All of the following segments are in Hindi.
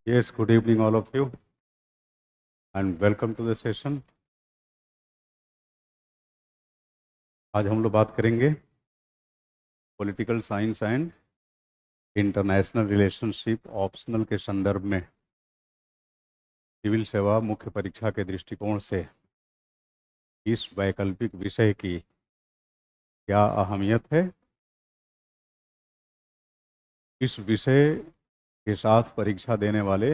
Yes, good evening, all of you, and welcome to the session. आज हम लोग बात करेंगे political science and international relationship optional के संदर्भ में सिविल सेवा मुख्य परीक्षा के दृष्टिकोण से इस वैकल्पिक विषय की क्या अहमियत है, इस विषय के साथ परीक्षा देने वाले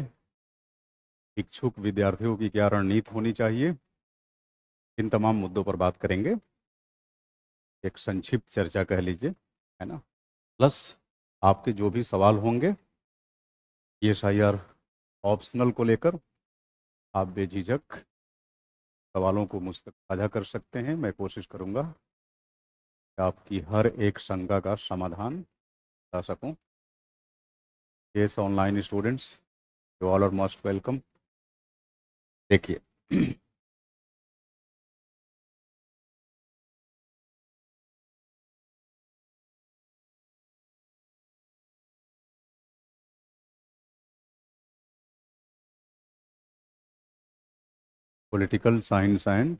इच्छुक विद्यार्थियों की क्या रणनीति होनी चाहिए, इन तमाम मुद्दों पर बात करेंगे। एक संक्षिप्त चर्चा कह लीजिए, है ना। प्लस आपके जो भी सवाल होंगे ESIR ऑप्शनल को लेकर आप बेझिझक सवालों को मुझ तक साझा कर सकते हैं। मैं कोशिश करूंगा कि आपकी हर एक शंका का समाधान बता सकूं। Yes, online students, you all are most welcome. देखिए, political science and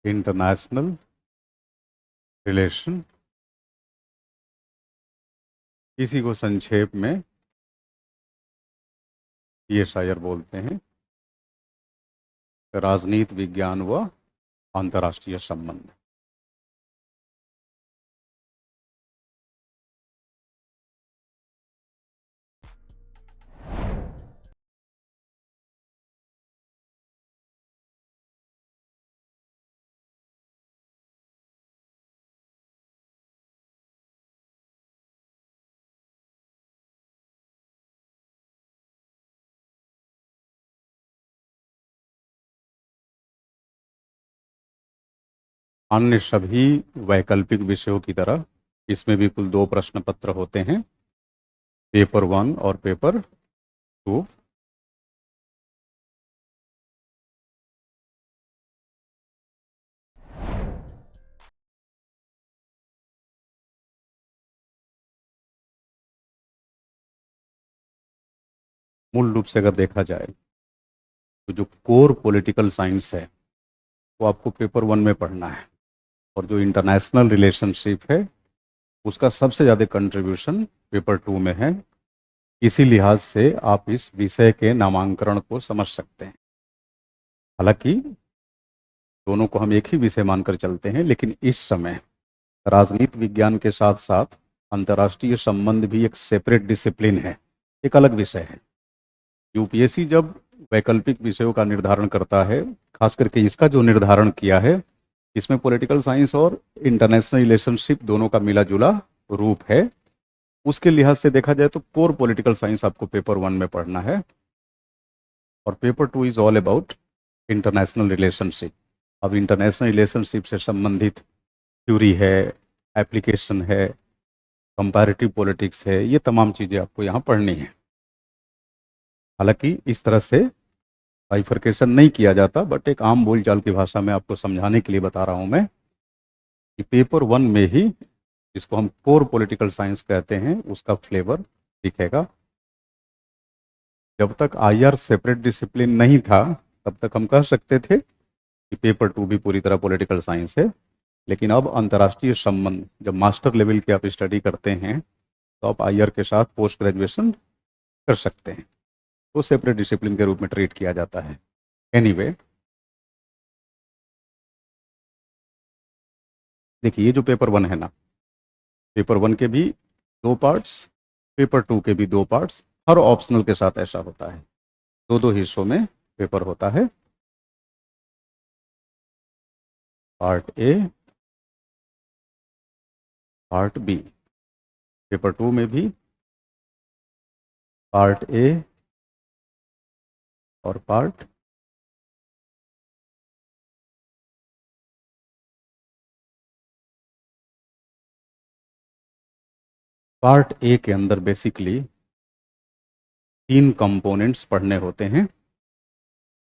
international relation, इसी को संक्षेप में ESIR बोलते हैं, राजनीति विज्ञान व अंतर्राष्ट्रीय संबंध। अन्य सभी वैकल्पिक विषयों की तरह इसमें भी कुल 2 प्रश्न पत्र होते हैं, पेपर 1 और पेपर 2। मूल रूप से अगर देखा जाए तो जो कोर पॉलिटिकल साइंस है वो आपको पेपर 1 में पढ़ना है, और जो इंटरनेशनल रिलेशनशिप है उसका सबसे ज़्यादा कंट्रीब्यूशन पेपर 2 में है। इसी लिहाज से आप इस विषय के नामांकन को समझ सकते हैं। हालांकि दोनों को हम एक ही विषय मानकर चलते हैं, लेकिन इस समय राजनीति विज्ञान के साथ साथ अंतर्राष्ट्रीय संबंध भी एक सेपरेट डिसिप्लिन है, एक अलग विषय है। UPSC जब वैकल्पिक विषयों का निर्धारण करता है, खास करके इसका जो निर्धारण किया है, इसमें पॉलिटिकल साइंस और इंटरनेशनल रिलेशनशिप दोनों का मिला जुला रूप है। उसके लिहाज से देखा जाए तो कोर पॉलिटिकल साइंस आपको पेपर 1 में पढ़ना है, और paper 2 is all about international relationship. अब इंटरनेशनल रिलेशनशिप से संबंधित थ्योरी है, एप्लीकेशन है, कंपैरेटिव पॉलिटिक्स है, ये तमाम चीज़ें आपको यहाँ पढ़नी है। हालांकि इस तरह से बाइफर्केशन नहीं किया जाता, बट एक आम बोलचाल की भाषा में आपको समझाने के लिए बता रहा हूँ मैं कि पेपर 1 में ही, जिसको हम कोर पॉलिटिकल साइंस कहते हैं, उसका फ्लेवर दिखेगा। जब तक IR सेपरेट डिसिप्लिन नहीं था तब तक हम कह सकते थे कि पेपर 2 भी पूरी तरह पॉलिटिकल साइंस है, लेकिन अब अंतर्राष्ट्रीय संबंध जब मास्टर लेवल की आप स्टडी करते हैं तो आप IR के साथ पोस्ट ग्रेजुएशन कर सकते हैं, तो सेपरेट डिसिप्लिन के रूप में ट्रीट किया जाता है। एनीवे, देखिए, ये जो पेपर 1 है ना, पेपर 1 के भी 2 पार्ट्स, पेपर 2 के भी 2 पार्ट्स। हर ऑप्शनल के साथ ऐसा होता है, 2-2 हिस्सों में पेपर होता है, part A, part B। Paper 2 में भी पार्ट A और पार्ट A के अंदर बेसिकली 3 कंपोनेंट्स पढ़ने होते हैं।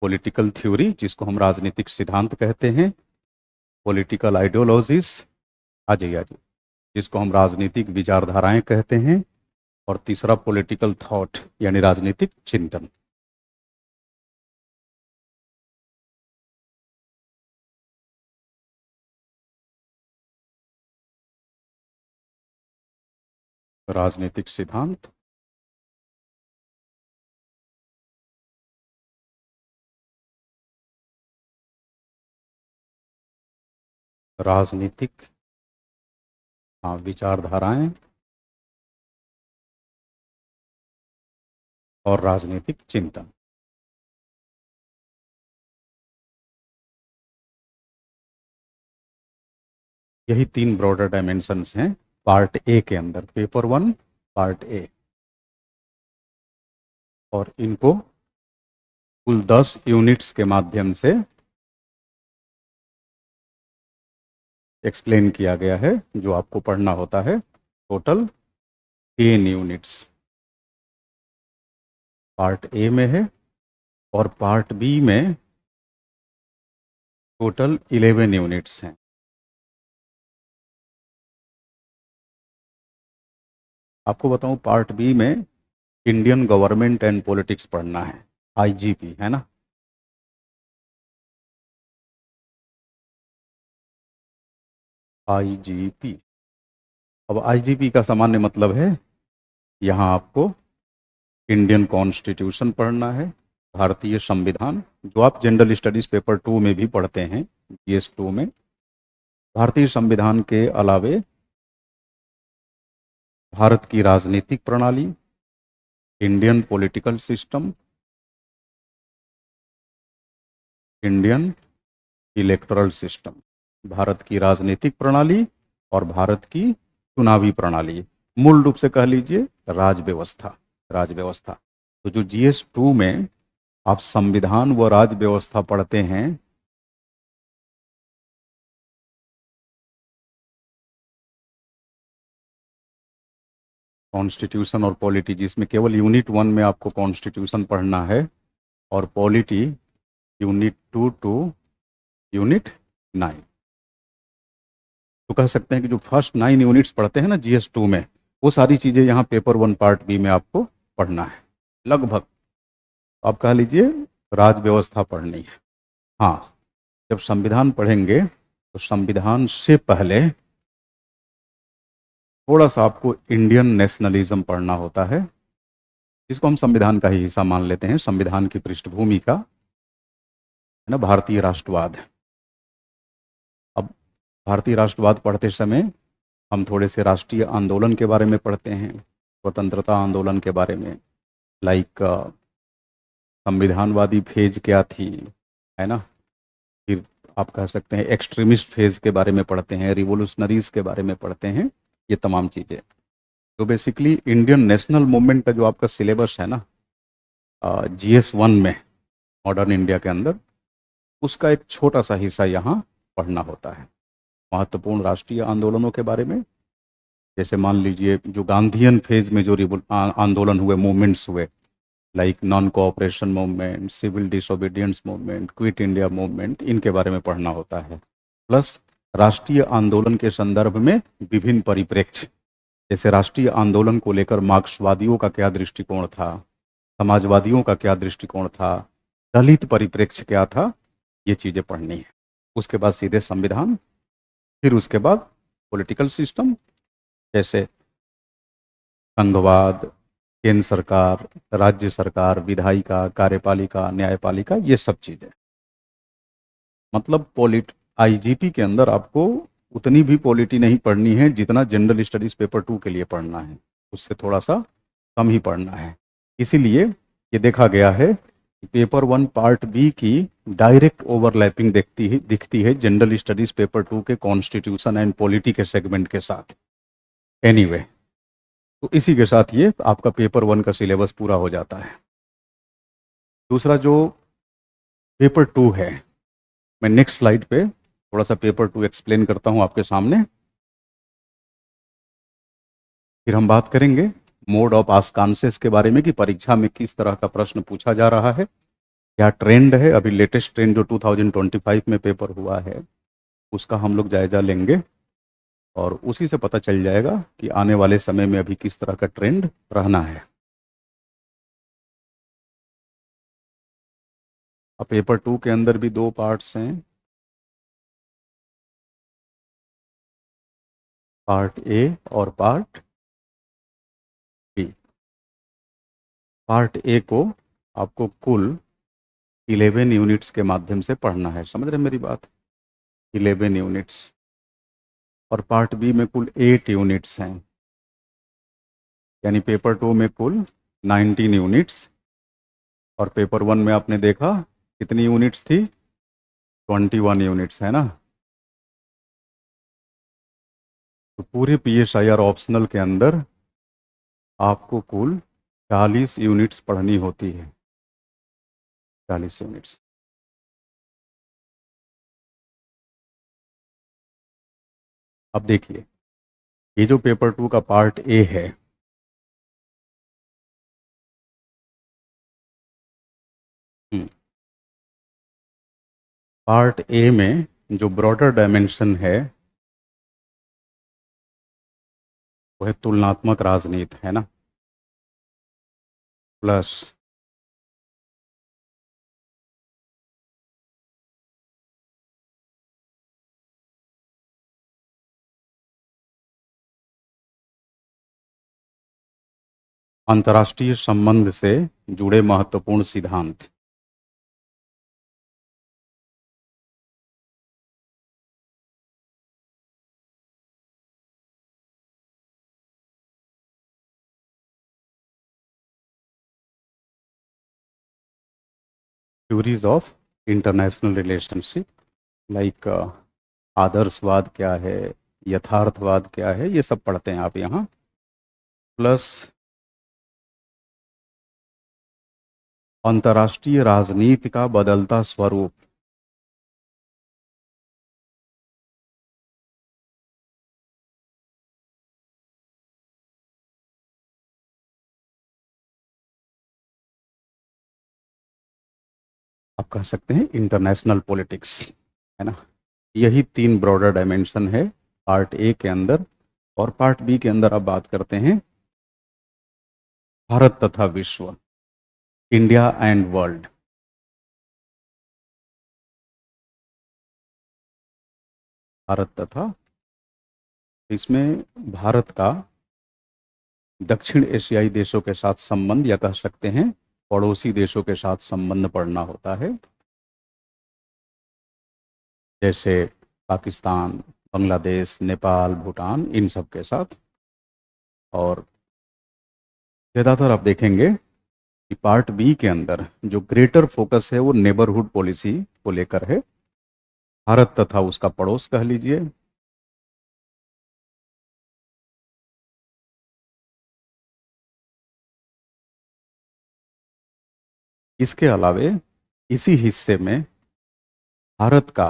पॉलिटिकल थ्योरी, जिसको हम राजनीतिक सिद्धांत कहते हैं, पॉलिटिकल आइडियोलॉजीज, आ जाइए जिसको हम राजनीतिक विचारधाराएं कहते हैं, और तीसरा पॉलिटिकल थॉट यानी राजनीतिक चिंतन। राजनीतिक सिद्धांत, राजनीतिक विचारधाराएं और राजनीतिक चिंतन। यही तीन ब्रॉडर डायमेंशंस हैं पार्ट ए के अंदर, पेपर 1 पार्ट ए। और इनको कुल 10 यूनिट्स के माध्यम से एक्सप्लेन किया गया है, जो आपको पढ़ना होता है। टोटल 10 यूनिट्स पार्ट ए में है, और पार्ट बी में टोटल 11 यूनिट्स हैं। आपको बताऊं, पार्ट बी में इंडियन गवर्नमेंट एंड पॉलिटिक्स पढ़ना है, आईजीपी, है ना। आईजीपी। अब आईजीपी का सामान्य मतलब है, यहाँ आपको इंडियन कॉन्स्टिट्यूशन पढ़ना है, भारतीय संविधान, जो आप जनरल स्टडीज पेपर 2 में भी पढ़ते हैं, जीएस 2 में। भारतीय संविधान के अलावे भारत की राजनीतिक प्रणाली, Indian political system, Indian electoral system, Bharat की राजनीतिक प्रणाली और भारत की चुनावी प्रणाली, मूल रूप से कह लीजिए राज व्यवस्था। राज व्यवस्था, तो जो जीएस 2 में आप संविधान व राज व्यवस्था पढ़ते हैं, कॉन्स्टिट्यूशन और पॉलिटी, जिसमें केवल यूनिट 1 में आपको कॉन्स्टिट्यूशन पढ़ना है, और पॉलिटी यूनिट 2 टू यूनिट 9। तो कह सकते हैं कि जो फर्स्ट 9 यूनिट्स पढ़ते हैं ना जीएस 2 में, वो सारी चीज़ें यहाँ पेपर 1 पार्ट बी में आपको पढ़ना है लगभग। आप कह लीजिए राज व्यवस्था पढ़नी है। हाँ, जब संविधान पढ़ेंगे तो संविधान से पहले थोड़ा सा आपको इंडियन नेशनलिज्म पढ़ना होता है, जिसको हम संविधान का ही हिस्सा मान लेते हैं, संविधान की पृष्ठभूमि का, है ना, भारतीय राष्ट्रवाद। अब भारतीय राष्ट्रवाद पढ़ते समय हम थोड़े से राष्ट्रीय आंदोलन के बारे में पढ़ते हैं, स्वतंत्रता आंदोलन के बारे में, लाइक संविधानवादी फेज क्या थी, है ना। फिर आप कह सकते हैं एक्सट्रीमिस्ट फेज के बारे में पढ़ते हैं, रिवोल्यूशनरीज के बारे में पढ़ते हैं, ये तमाम चीज़ें। तो बेसिकली इंडियन नेशनल मूवमेंट का जो आपका सिलेबस है ना जीएस 1 में, मॉडर्न इंडिया के अंदर, उसका एक छोटा सा हिस्सा यहाँ पढ़ना होता है। महत्वपूर्ण राष्ट्रीय आंदोलनों के बारे में, जैसे मान लीजिए जो गांधीयन फेज में जो आंदोलन हुए, मूवमेंट्स हुए, like non cooperation movement, civil disobedience movement, quit India movement, इनके बारे में पढ़ना होता है। प्लस राष्ट्रीय आंदोलन के संदर्भ में विभिन्न परिप्रेक्ष्य, जैसे राष्ट्रीय आंदोलन को लेकर मार्क्सवादियों का क्या दृष्टिकोण था, समाजवादियों का क्या दृष्टिकोण था, दलित परिप्रेक्ष्य क्या था, ये चीज़ें पढ़नी है। उसके बाद सीधे संविधान, फिर उसके बाद पॉलिटिकल सिस्टम, जैसे संघवाद, केंद्र सरकार, राज्य सरकार, विधायिका, कार्यपालिका, न्यायपालिका, ये सब चीज़ें। मतलब आईजीपी के अंदर आपको उतनी भी पॉलिटी नहीं पढ़नी है जितना जनरल स्टडीज पेपर 2 के लिए पढ़ना है, उससे थोड़ा सा कम ही पढ़ना है। इसीलिए ये देखा गया है कि पेपर 1 पार्ट बी की डायरेक्ट ओवरलैपिंग दिखती है जनरल स्टडीज पेपर 2 के कॉन्स्टिट्यूशन एंड पॉलिटी के सेगमेंट के साथ। एनीवे, तो इसी के साथ ये आपका पेपर 1 का सिलेबस पूरा हो जाता है। दूसरा जो पेपर 2 है, मैं नेक्स्ट स्लाइड पे थोड़ा सा पेपर 2 एक्सप्लेन करता हूं आपके सामने, फिर हम बात करेंगे मोड ऑफ आस्कांसेस के बारे में कि परीक्षा में किस तरह का प्रश्न पूछा जा रहा है, क्या ट्रेंड है। अभी लेटेस्ट ट्रेंड जो 2025 में पेपर हुआ है, उसका हम लोग जायजा लेंगे। और उसी से पता चल जाएगा कि आने वाले समय में अभी किस तरह का ट्रेंड रहना है। अब पेपर 2 के अंदर भी दो पार्ट्स हैं, पार्ट ए और पार्ट बी। पार्ट ए को आपको कुल 11 यूनिट्स के माध्यम से पढ़ना है, समझ रहे हैं मेरी बात? 11 यूनिट्स। और पार्ट बी में कुल 8 यूनिट्स हैं, यानी पेपर 2 में कुल 19 यूनिट्स। और पेपर 1 में आपने देखा कितनी यूनिट्स थी? 21 यूनिट्स, है ना? तो पूरे PSIR ऑप्शनल के अंदर आपको कुल 40 यूनिट्स पढ़नी होती है, 40 यूनिट्स। अब देखिए, ये जो पेपर 2 का पार्ट ए है, पार्ट ए में जो ब्रॉडर डायमेंशन है वो है तुलनात्मक राजनीति, है ना? प्लस अंतर्राष्ट्रीय संबंध से जुड़े महत्वपूर्ण सिद्धांत। Theories of international relationship, like आदर्शवाद क्या है, यथार्थवाद क्या है, ये सब पढ़ते हैं आप यहाँ। प्लस अंतर्राष्ट्रीय राजनीति का बदलता स्वरूप, आप कह सकते हैं इंटरनेशनल पॉलिटिक्स, है ना? यही 3 ब्रॉडर डायमेंशन है पार्ट ए के अंदर। और पार्ट बी के अंदर अब बात करते हैं भारत तथा विश्व, इंडिया एंड वर्ल्ड। भारत तथा, इसमें भारत का दक्षिण एशियाई देशों के साथ संबंध, या कह सकते हैं पड़ोसी देशों के साथ संबंध पढ़ना होता है, जैसे पाकिस्तान, बांग्लादेश, नेपाल, भूटान, इन सब के साथ। और ज़्यादातर आप देखेंगे कि पार्ट बी के अंदर जो ग्रेटर फोकस है वो नेबरहुड पॉलिसी को लेकर है, भारत तथा उसका पड़ोस कह लीजिए। इसके अलावे इसी हिस्से में भारत का,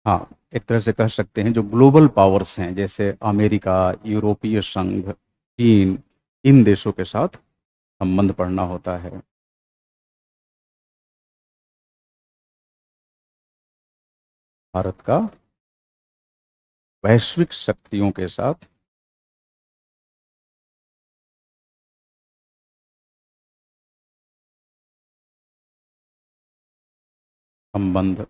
हाँ, एक तरह से कह सकते हैं जो ग्लोबल पावर्स हैं, जैसे अमेरिका, यूरोपीय संघ, चीन, इन देशों के साथ संबंध पढ़ना होता है। भारत का वैश्विक शक्तियों के साथ संबंध।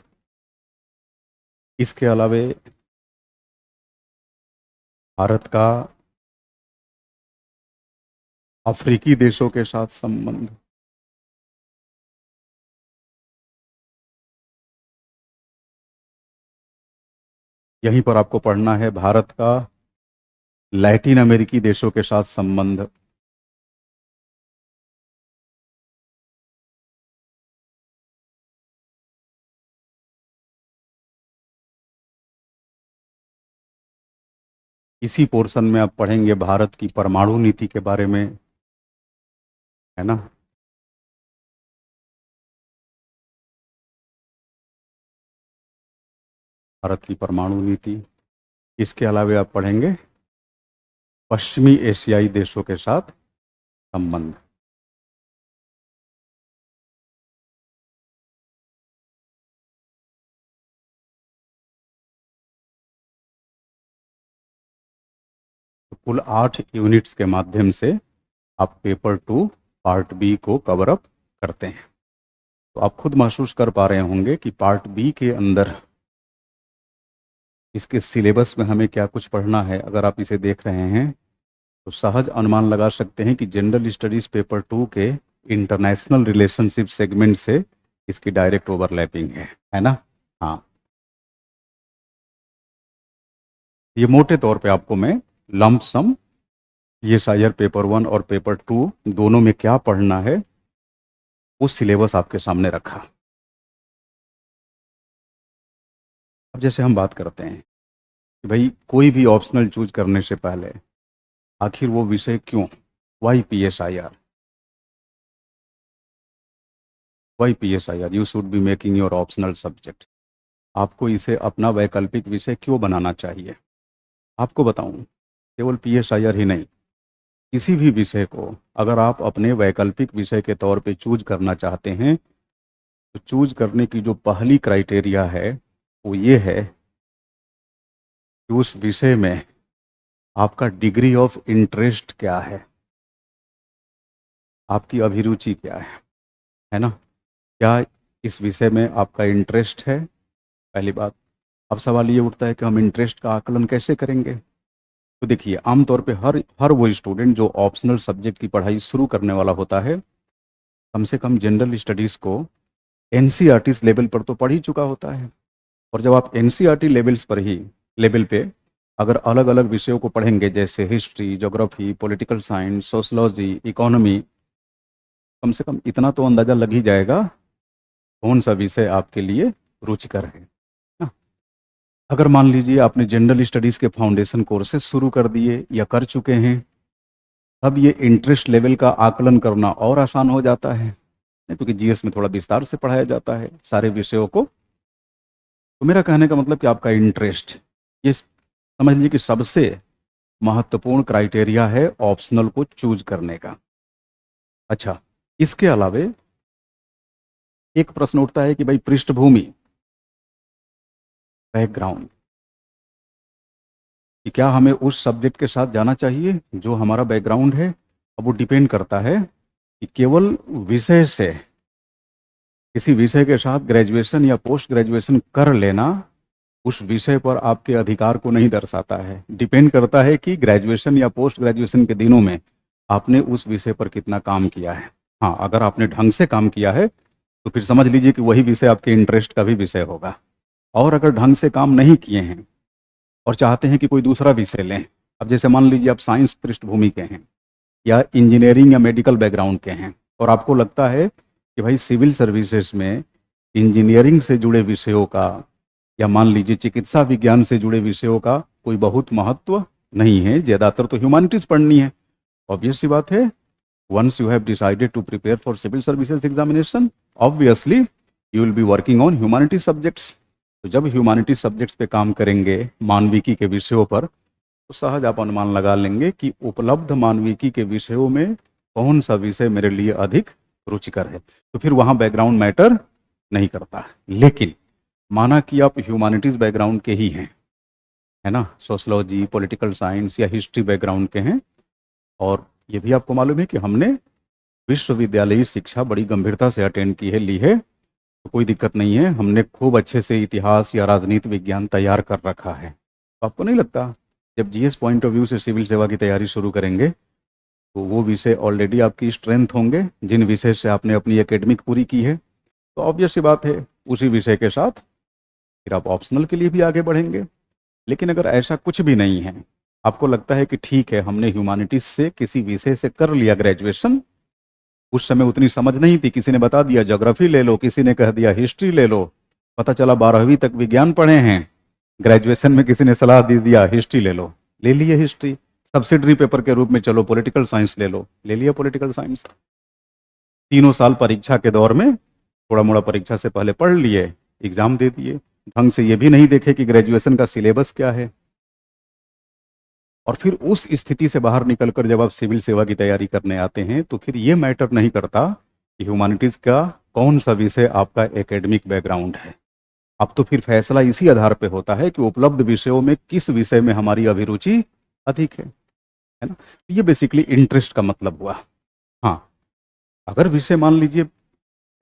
इसके अलावे भारत का अफ्रीकी देशों के साथ संबंध। यहीं पर आपको पढ़ना है भारत का लैटिन अमेरिकी देशों के साथ संबंध। इसी पोर्शन में आप पढ़ेंगे भारत की परमाणु नीति के बारे में, है ना? भारत की परमाणु नीति। इसके अलावे आप पढ़ेंगे पश्चिमी एशियाई देशों के साथ संबंध। कुल 8 यूनिट्स के माध्यम से आप पेपर 2 पार्ट बी को कवर अप करते हैं। तो आप खुद महसूस कर पा रहे होंगे कि पार्ट बी के अंदर इसके सिलेबस में हमें क्या कुछ पढ़ना है। अगर आप इसे देख रहे हैं तो सहज अनुमान लगा सकते हैं कि जनरल स्टडीज पेपर 2 के इंटरनेशनल रिलेशनशिप सेगमेंट से इसकी डायरेक्ट ओवरलैपिंग है ना। हाँ, ये मोटे तौर पे आपको मैं लंप सम ये शायर पेपर 1 और पेपर 2 दोनों में क्या पढ़ना है वो सिलेबस आपके सामने रखा। अब जैसे हम बात करते हैं कि भाई कोई भी ऑप्शनल चूज करने से पहले आखिर वो विषय क्यों, why P S I R, why P S I R you should be making your optional subject. आपको इसे अपना वैकल्पिक विषय क्यों बनाना चाहिए। आपको बताऊं, केवल पी एस आई आर ही नहीं, किसी भी विषय को अगर आप अपने वैकल्पिक विषय के तौर पे चूज करना चाहते हैं तो चूज करने की जो पहली क्राइटेरिया है वो ये है कि उस विषय में आपका डिग्री ऑफ इंटरेस्ट क्या है, आपकी अभिरुचि क्या है ना। क्या इस विषय में आपका इंटरेस्ट है, पहली बात। अब सवाल ये उठता है कि हम इंटरेस्ट का आकलन कैसे करेंगे। तो देखिए, आमतौर पे हर वो स्टूडेंट जो ऑप्शनल सब्जेक्ट की पढ़ाई शुरू करने वाला होता है, कम से कम जनरल स्टडीज़ को एनसीईआरटी लेवल पर तो पढ़ ही चुका होता है। और जब आप एनसीईआरटी लेवल पे अगर अलग अलग विषयों को पढ़ेंगे, जैसे history, geography, political science, sociology, economy, कम से कम इतना तो अंदाज़ा लग ही जाएगा कौन सा विषय आपके लिए रुचिकर है ना। अगर मान लीजिए आपने जनरल स्टडीज़ के फाउंडेशन कोर्सेज शुरू कर दिए या कर चुके हैं, अब ये इंटरेस्ट लेवल का आकलन करना और आसान हो जाता है, क्योंकि जीएस में थोड़ा विस्तार से पढ़ाया जाता है सारे विषयों को। तो मेरा कहने का मतलब कि आपका इंटरेस्ट, ये समझ लीजिए कि सबसे महत्वपूर्ण क्राइटेरिया है ऑप्शनल को चूज करने का। अच्छा, इसके अलावे एक प्रश्न उठता है कि भाई पृष्ठभूमि, बैकग्राउंड, कि क्या हमें उस सब्जेक्ट के साथ जाना चाहिए जो हमारा बैकग्राउंड है। अब वो डिपेंड करता है कि केवल विषय से, किसी विषय के साथ ग्रेजुएशन या पोस्ट ग्रेजुएशन कर लेना उस विषय पर आपके अधिकार को नहीं दर्शाता है। डिपेंड करता है कि ग्रेजुएशन या पोस्ट ग्रेजुएशन के दिनों में आपने उस विषय पर कितना काम किया है। हाँ, अगर आपने ढंग से काम किया है तो फिर समझ लीजिए कि वही विषय आपके इंटरेस्ट का भी विषय होगा। और अगर ढंग से काम नहीं किए हैं और चाहते हैं कि कोई दूसरा विषय लें, अब जैसे मान लीजिए आप साइंस पृष्ठभूमि के हैं या इंजीनियरिंग या मेडिकल बैकग्राउंड के हैं और आपको लगता है कि भाई सिविल सर्विसेज में इंजीनियरिंग से जुड़े विषयों का या मान लीजिए चिकित्सा विज्ञान से जुड़े विषयों का कोई बहुत महत्व नहीं है, ज़्यादातर तो ह्यूमैनिटीज़ पढ़नी है। ऑब्वियस सी बात है, once you have decided to prepare for civil services examination, obviously you will be working on humanities subjects. तो जब ह्यूमैनिटीज सब्जेक्ट्स पे काम करेंगे मानविकी के विषयों पर, तो सहज आप अनुमान लगा लेंगे कि उपलब्ध मानविकी के विषयों में कौन सा विषय मेरे लिए अधिक रुचिकर है। तो फिर वहाँ बैकग्राउंड मैटर नहीं करता। लेकिन माना कि आप ह्यूमैनिटीज़ बैकग्राउंड के ही हैं, है ना, सोशलॉजी, पॉलिटिकल साइंस या हिस्ट्री बैकग्राउंड के हैं, और ये भी आपको मालूम है कि हमने विश्वविद्यालयी शिक्षा बड़ी गंभीरता से अटेंड की है, ली है, तो कोई दिक्कत नहीं है, हमने खूब अच्छे से इतिहास या राजनीति विज्ञान तैयार कर रखा है। तो आपको नहीं लगता जब जीएस पॉइंट ऑफ व्यू से सिविल सेवा की तैयारी शुरू करेंगे तो वो विषय ऑलरेडी आपकी स्ट्रेंथ होंगे जिन विषय से आपने अपनी एकेडमिक पूरी की है। तो ऑब्वियस सी बात है, उसी विषय के साथ फिर आप ऑप्शनल के लिए भी आगे बढ़ेंगे। लेकिन अगर ऐसा कुछ भी नहीं है, आपको लगता है कि ठीक है हमने ह्यूमैनिटीज से किसी विषय से कर लिया ग्रेजुएशन, उस समय उतनी समझ नहीं थी, किसी ने बता दिया ज्योग्राफी ले लो, किसी ने कह दिया हिस्ट्री ले लो, पता चला 12वीं तक विज्ञान पढ़े हैं, ग्रेजुएशन में किसी ने सलाह दे दिया हिस्ट्री ले लो, ले लिए हिस्ट्री, सब्सिडरी पेपर के रूप में चलो पॉलिटिकल साइंस ले लो, ले लिया पॉलिटिकल साइंस। 3 साल परीक्षा के दौर में थोड़ा मोड़ा परीक्षा से पहले पढ़ लिए, एग्जाम दे दिए, ढंग से ये भी नहीं देखे कि ग्रेजुएशन का सिलेबस क्या है। और फिर उस स्थिति से बाहर निकलकर जब आप सिविल सेवा की तैयारी करने आते हैं तो फिर ये मैटर नहीं करता कि ह्यूमैनिटीज का कौन सा विषय आपका एकेडमिक बैकग्राउंड है। अब तो फिर फैसला इसी आधार पे होता है कि उपलब्ध विषयों में किस विषय में हमारी अभिरुचि अधिक है। है ना। ये बेसिकली इंटरेस्ट का मतलब हुआ। हाँ, अगर विषय मान लीजिए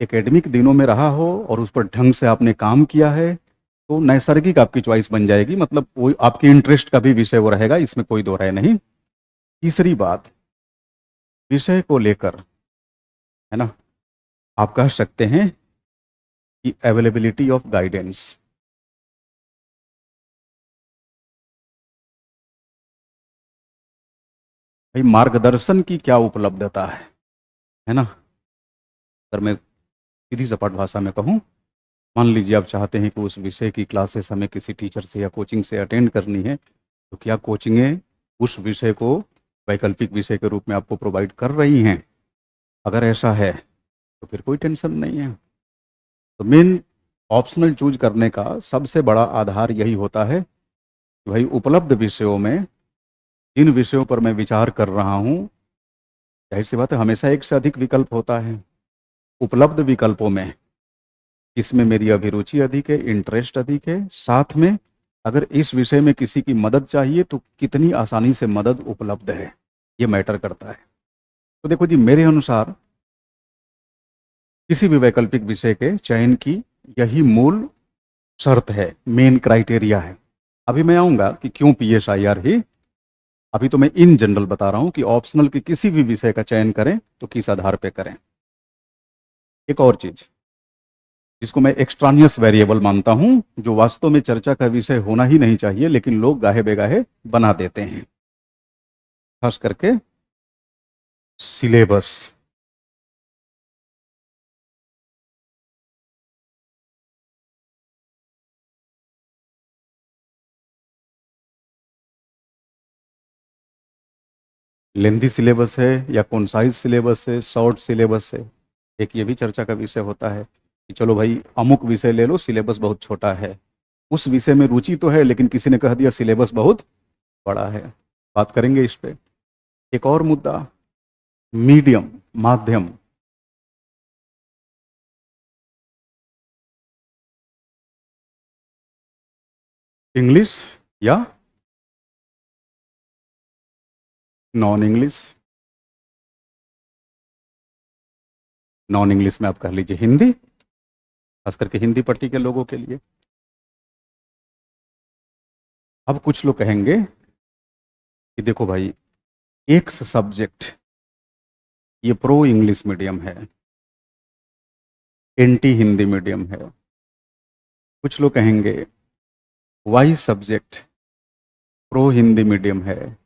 एकेडमिक दिनों में रहा हो और उस पर ढंग से आपने काम किया है तो नैसर्गिक आपकी चॉइस बन जाएगी, मतलब वो आपकी इंटरेस्ट का भी विषय वो रहेगा, इसमें कोई दो राय नहीं। तीसरी बात, विषय को लेकर, है ना, आप कह सकते हैं कि अवेलेबिलिटी ऑफ गाइडेंस। भाई मार्गदर्शन की क्या उपलब्धता है ना। अगर मैं सीधी सपाट भाषा में कहूँ, मान लीजिए आप चाहते हैं कि उस विषय की क्लासेस हमें किसी टीचर से या कोचिंग से अटेंड करनी है, तो क्या कोचिंगें उस विषय को वैकल्पिक विषय के रूप में आपको प्रोवाइड कर रही हैं? अगर ऐसा है तो फिर कोई टेंशन नहीं है। तो मेन ऑप्शनल चूज करने का सबसे बड़ा आधार यही होता है कि भाई उपलब्ध विषयों में जिन विषयों पर मैं विचार कर रहा हूँ, जाहिर सी बात है हमेशा एक से अधिक विकल्प होता है। उपलब्ध विकल्पों में इसमें मेरी अभिरुचि अधिक है, इंटरेस्ट अधिक है, साथ में अगर इस विषय में किसी की मदद चाहिए तो कितनी आसानी से मदद उपलब्ध है, ये मैटर करता है। तो देखो जी, मेरे अनुसार किसी भी वैकल्पिक विषय के चयन की यही मूल शर्त है, मेन क्राइटेरिया है। अभी मैं आऊंगा कि क्यों PSIR ही। अभी तो मैं इन जनरल बता रहा हूं कि ऑप्शनल के किसी भी विषय का चयन करें तो किस आधार पे करें। एक और चीज जिसको मैं एक्सट्रानियस वेरिएबल मानता हूं, जो वास्तव में चर्चा का विषय होना ही नहीं चाहिए लेकिन लोग गाहे बेगाहे बना देते हैं, खास करके सिलेबस। लेंथी सिलेबस है या कौनसाइज सिलेबस है, शॉर्ट सिलेबस है। एक ये भी चर्चा का विषय होता है कि चलो भाई अमुक विषय ले लो, सिलेबस बहुत छोटा है। उस विषय में रुचि तो है लेकिन किसी ने कह दिया सिलेबस बहुत बड़ा है। बात करेंगे इस पे। एक और मुद्दा, मीडियम, माध्यम। इंग्लिश या नॉन इंग्लिश। नॉन इंग्लिश में आप कह लीजिए हिंदी, खास करके हिंदी पट्टी के लोगों के लिए। अब कुछ लोग कहेंगे कि देखो भाई, एक सब्जेक्ट ये प्रो इंग्लिश मीडियम है, एंटी हिंदी मीडियम है। कुछ लोग कहेंगे why subject pro Hindi medium है।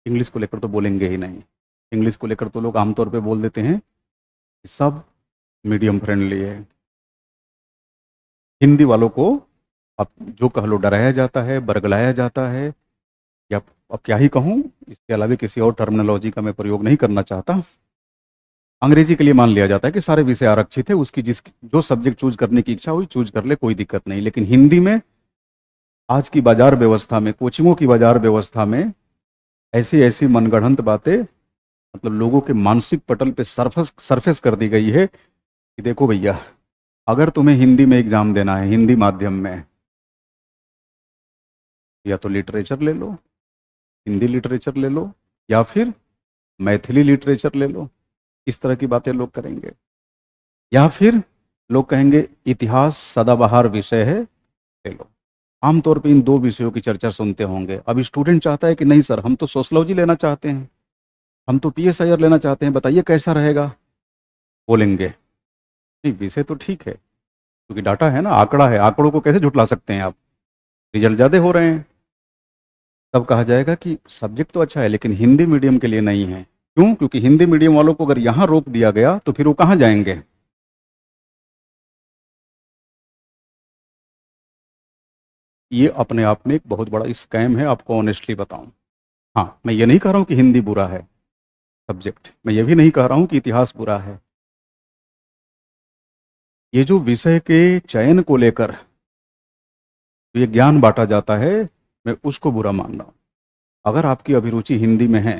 इंग्लिश को लेकर तो बोलेंगे ही नहीं। इंग्लिश को लेकर तो लोग आमतौर पे बोल देते हैं कि सब मीडियम फ्रेंडली है। हिंदी वालों को अब जो कह लो डराया जाता है, बरगलाया जाता है, या अब क्या ही कहूँ, इसके अलावा किसी और टर्मिनोलॉजी का मैं प्रयोग नहीं करना चाहता। अंग्रेजी के लिए मान लिया जाता है कि सारे विषय आरक्षित है, उसकी जो सब्जेक्ट चूज करने की इच्छा हुई चूज कर ले, कोई दिक्कत नहीं। लेकिन हिंदी में आज की बाजार व्यवस्था में, कोचिंगों की बाजार व्यवस्था में ऐसी ऐसी मनगढ़ंत बातें, मतलब लोगों के मानसिक पटल पे सरफेस कर दी गई है कि देखो भैया, अगर तुम्हें हिंदी में एग्जाम देना है, हिंदी माध्यम में, या तो लिटरेचर ले लो, हिंदी लिटरेचर ले लो, या फिर मैथिली लिटरेचर ले लो। इस तरह की बातें लोग करेंगे। या फिर लोग कहेंगे इतिहास सदाबहार विषय है, ले लो। आमतौर पे इन दो विषयों की चर्चा सुनते होंगे। अब स्टूडेंट चाहता है कि नहीं सर, हम तो सोशलॉजी लेना चाहते हैं, हम तो PSIR लेना चाहते हैं, बताइए कैसा रहेगा। बोलेंगे नहीं, विषय तो ठीक है क्योंकि डाटा है ना, आंकड़ा है, आंकड़ों को कैसे झुटला सकते हैं आप, रिजल्ट ज़्यादा हो रहे हैं। तब कहा जाएगा कि सब्जेक्ट तो अच्छा है लेकिन हिंदी मीडियम के लिए नहीं है। क्यों? क्योंकि हिंदी मीडियम वालों को अगर यहाँ रोक दिया गया तो फिर वो कहाँ जाएंगे। ये अपने आप में एक बहुत बड़ा स्कैम है, आपको ऑनेस्टली बताऊं। हाँ, मैं ये नहीं कह रहा हूँ कि हिंदी बुरा है सब्जेक्ट, मैं ये भी नहीं कह रहा हूँ कि इतिहास बुरा है। ये जो विषय के चयन को लेकर जो ये ज्ञान बांटा जाता है, मैं उसको बुरा मान रहा हूँ। अगर आपकी अभिरुचि हिंदी में है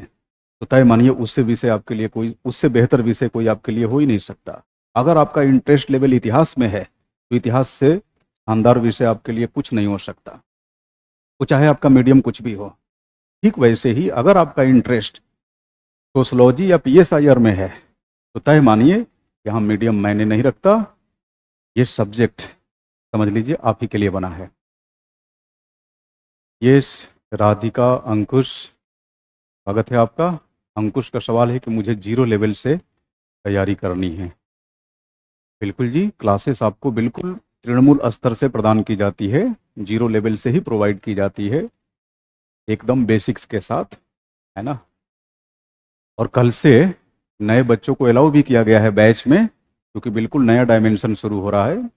तो तय मानिए उससे विषय आपके लिए कोई, उससे बेहतर विषय कोई आपके लिए हो ही नहीं सकता। अगर आपका इंटरेस्ट लेवल इतिहास में है तो इतिहास से शानदार विषय आपके लिए कुछ नहीं हो सकता, वो चाहे आपका मीडियम कुछ भी हो। ठीक वैसे ही अगर आपका इंटरेस्ट सोशलॉजी या पीएसआईआर में है तो तय मानिए यहाँ मीडियम मायने नहीं रखता, ये सब्जेक्ट समझ लीजिए आप ही के लिए बना है। ये राधिका अंकुश, स्वागत है आपका। अंकुश का सवाल है कि मुझे 0 लेवल से तैयारी करनी है। बिल्कुल जी, क्लासेस आपको बिल्कुल तृणमूल स्तर से प्रदान की जाती है, 0 लेवल से ही प्रोवाइड की जाती है, एकदम बेसिक्स के साथ, है ना। और कल से नए बच्चों को अलाउ भी किया गया है बैच में, क्योंकि बिल्कुल नया डायमेंशन शुरू हो रहा है।